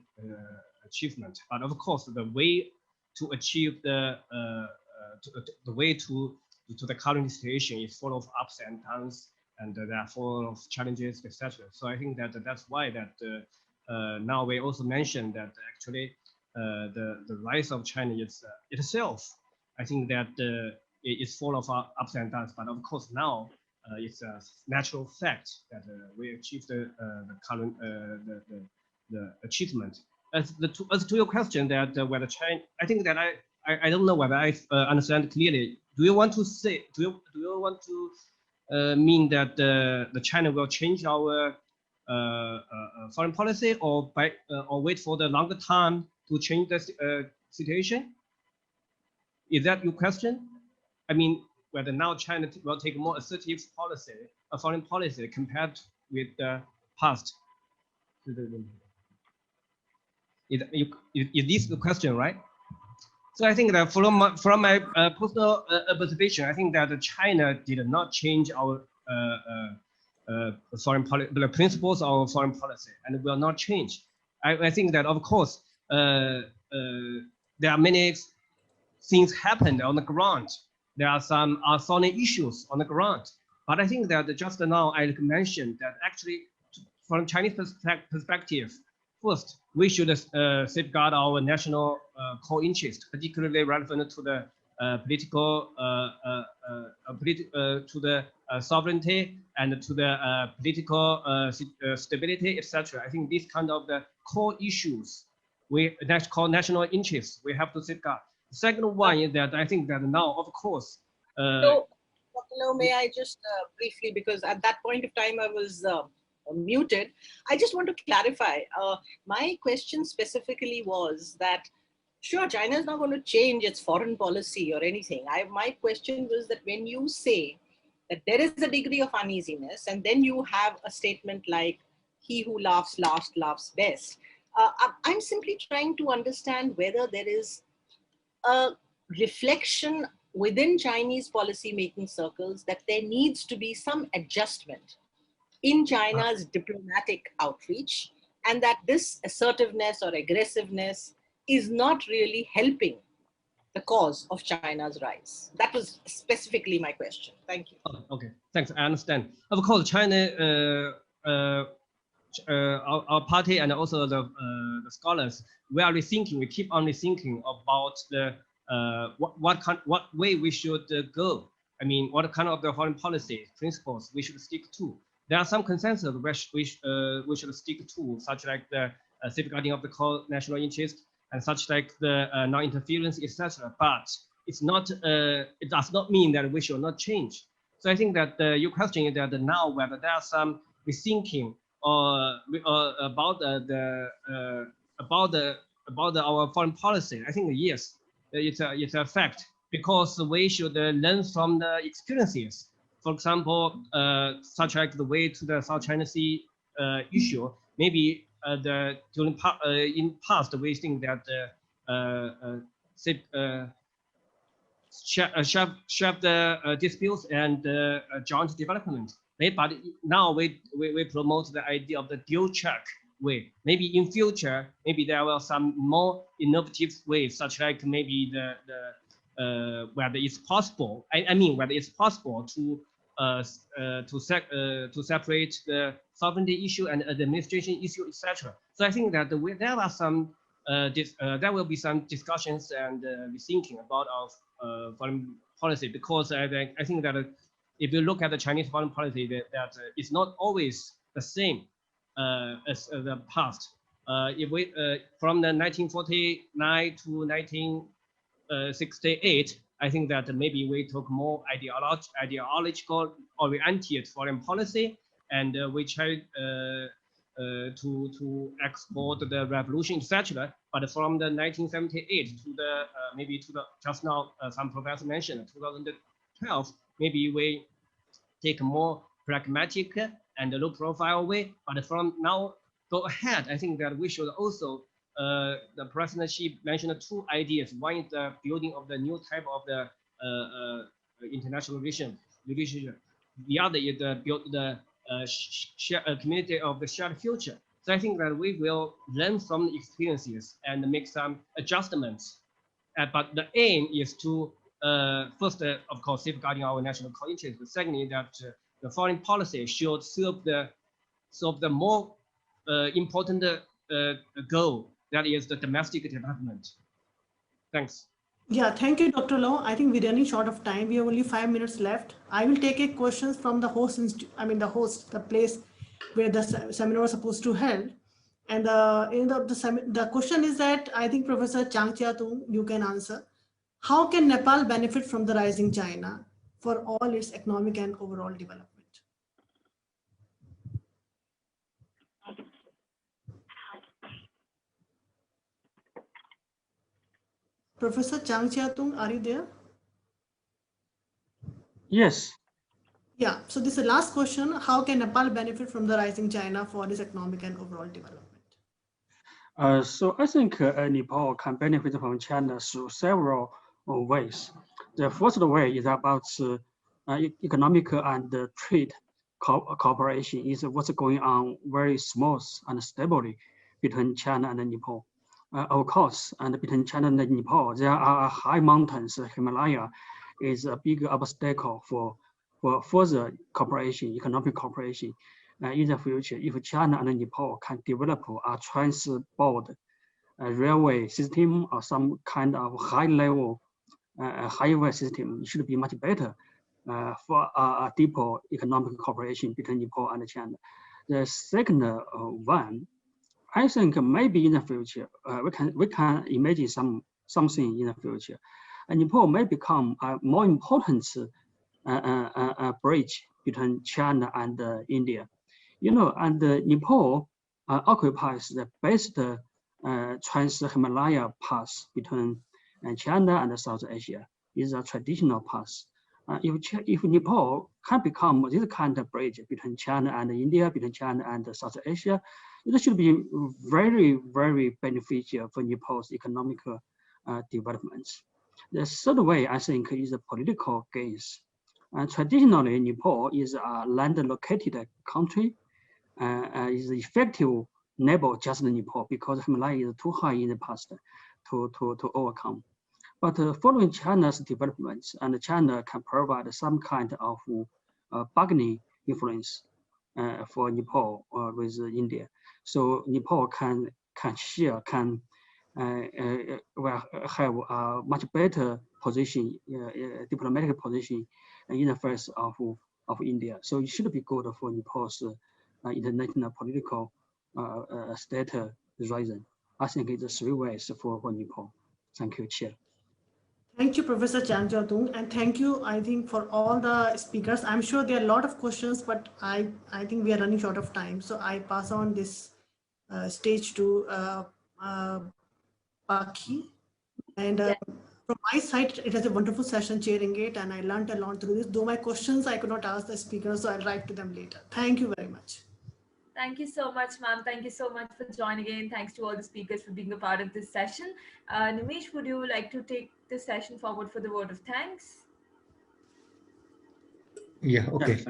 achievement, but of course the way to achieve the way to the current situation is full of ups and downs, and they are full of challenges, etc. So I think that that's why that now we also mentioned that actually the rise of China is itself, I think that it is full of ups and downs, but of course now it's a natural fact that we achieved the current the achievement. As to your question that whether China, I think that I don't know whether I understand clearly. Do you want to say, do you want to mean that the China will change our foreign policy, or wait for the longer time to change the situation? Is that your question? I mean, whether now China will take more assertive policy, foreign policy, compared with the past? Is this the question, right? So I think that from my personal observation, I think that China did not change our foreign policy, the principles of our foreign policy, and will not change. I think that of course there are many things happened on the ground. There are some thorny issues on the ground, but I think that just now I mentioned that actually from Chinese perspective, first, we should safeguard our national core interest, particularly relevant to the political, to the sovereignty and to the political stability, etc. I think these kind of the core issues, that's called national interests, we have to safeguard. The second one is that I think that now, of course. So, may I just briefly, because at that point of time I was muted. I just want to clarify. My question specifically was that, sure, China is not going to change its foreign policy or anything. My question was that when you say that there is a degree of uneasiness, and then you have a statement like, he who laughs last laughs best. I'm simply trying to understand whether there is a reflection within Chinese policy-making circles that there needs to be some adjustment in China's diplomatic outreach, and that this assertiveness or aggressiveness is not really helping the cause of China's rise. That was specifically my question. Thank you. Oh, okay, thanks. I understand. Of course, China, our party and also the scholars, we are rethinking. We keep on rethinking about the what way we should go. I mean, what kind of the foreign policy principles we should stick to. There are some consensus which we should stick to, such like the safeguarding of the core national interest and such like the non-interference, etc. But it's not. It does not mean that we should not change. So I think that your question is that now whether there are some rethinking about our foreign policy. I think yes, it's a fact, because we should learn from the experiences. For example, such like the way to the South China Sea issue. Maybe in past we think that share the disputes and joint development. But now we promote the idea of the dual track way. Maybe in future, maybe there will some more innovative ways, such like maybe whether it's possible. I mean, whether it's possible to separate the sovereignty issue and administration issue, etc. So I think that there are some there will be some discussions and rethinking about our foreign policy, because I think that if you look at the Chinese foreign policy, that it's not always the same as the past. If we from the 1949 to 1968, I think that maybe we took more ideological oriented foreign policy, and we tried to export the revolution, etc. But from the 1978 to the maybe to the just now some professor mentioned 2012, maybe we take a more pragmatic and low profile way. But from now go ahead, I think that we should also the President Xi mentioned two ideas. One is the building of the new type of the international relationship. The other is the community of the shared future. So I think that we will learn from the experiences and make some adjustments. But the aim is to first, of course, safeguarding our national core interest. But secondly, that the foreign policy should serve the more important goal, that is the domestic development. Thanks. Yeah, thank you, Dr. Low. I think we're running short of time. We have only 5 minutes left. I will take a questions from the host, the place where the seminar was supposed to held. And the question is that I think Professor Zhang Chiatung, you can answer. How can Nepal benefit from the rising China for all its economic and overall development? Professor Zhang Chiatung, are you there? Yes. Yeah, so this is the last question. How can Nepal benefit from the rising China for its economic and overall development? So I think Nepal can benefit from China through several ways. The first way is about economic and trade cooperation. Is what's going on very smooth and stably between China and Nepal. Of course, and between China and Nepal, there are high mountains. Himalaya is a big obstacle for further cooperation, economic cooperation. In the future, if China and Nepal can develop a trans-border railway system or some kind of high-level highway system, it should be much better for a deeper economic cooperation between Nepal and China. The second one, I think maybe in the future we can imagine something in the future, and Nepal may become a more important bridge between China and India. And Nepal occupies the best trans-Himalaya pass between China and South Asia. Is a traditional pass. If Nepal can become this kind of bridge between China and India, between China and South Asia, it should be very, very beneficial for Nepal's economic developments. The third way, I think, is the political gains. Traditionally, Nepal is a land-located country. Is effective neighbor just Nepal because Himalaya is too high in the past to overcome. But following China's developments, and China can provide some kind of bargaining influence for Nepal with India. So Nepal can have a much better position, diplomatic position in the face of India. So it should be good for Nepal's international political status rising. I think it's 3 ways for Nepal. Thank you, Chair. Thank you, Professor Jiadong, and thank you, I think, for all the speakers. I'm sure there are a lot of questions, but I think we are running short of time. So I pass on this stage to Paki. And from my side, it was a wonderful session chairing it, and I learned a lot through this. Though my questions I could not ask the speakers, so I'll write to them later. Thank you very much. Thank you so much, ma'am. Thank you so much for joining in. Thanks to all the speakers for being a part of this session. Nimesh, would you like to take this session forward for the word of thanks? Yeah, okay.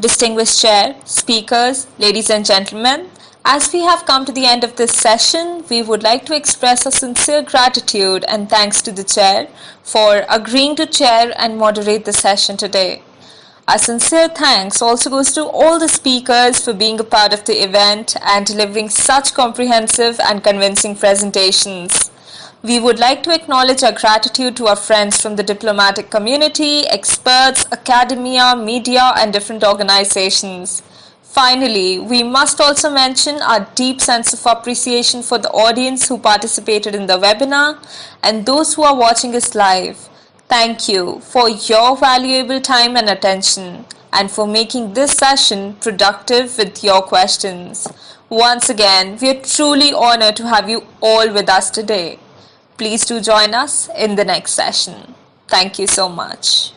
Distinguished Chair, speakers, ladies and gentlemen, as we have come to the end of this session, we would like to express our sincere gratitude and thanks to the Chair for agreeing to chair and moderate the session today. Our sincere thanks also goes to all the speakers for being a part of the event and delivering such comprehensive and convincing presentations. We would like to acknowledge our gratitude to our friends from the diplomatic community, experts, academia, media, and different organizations. Finally, we must also mention our deep sense of appreciation for the audience who participated in the webinar and those who are watching us live. Thank you for your valuable time and attention and for making this session productive with your questions. Once again, we are truly honored to have you all with us today. Please do join us in the next session. Thank you so much.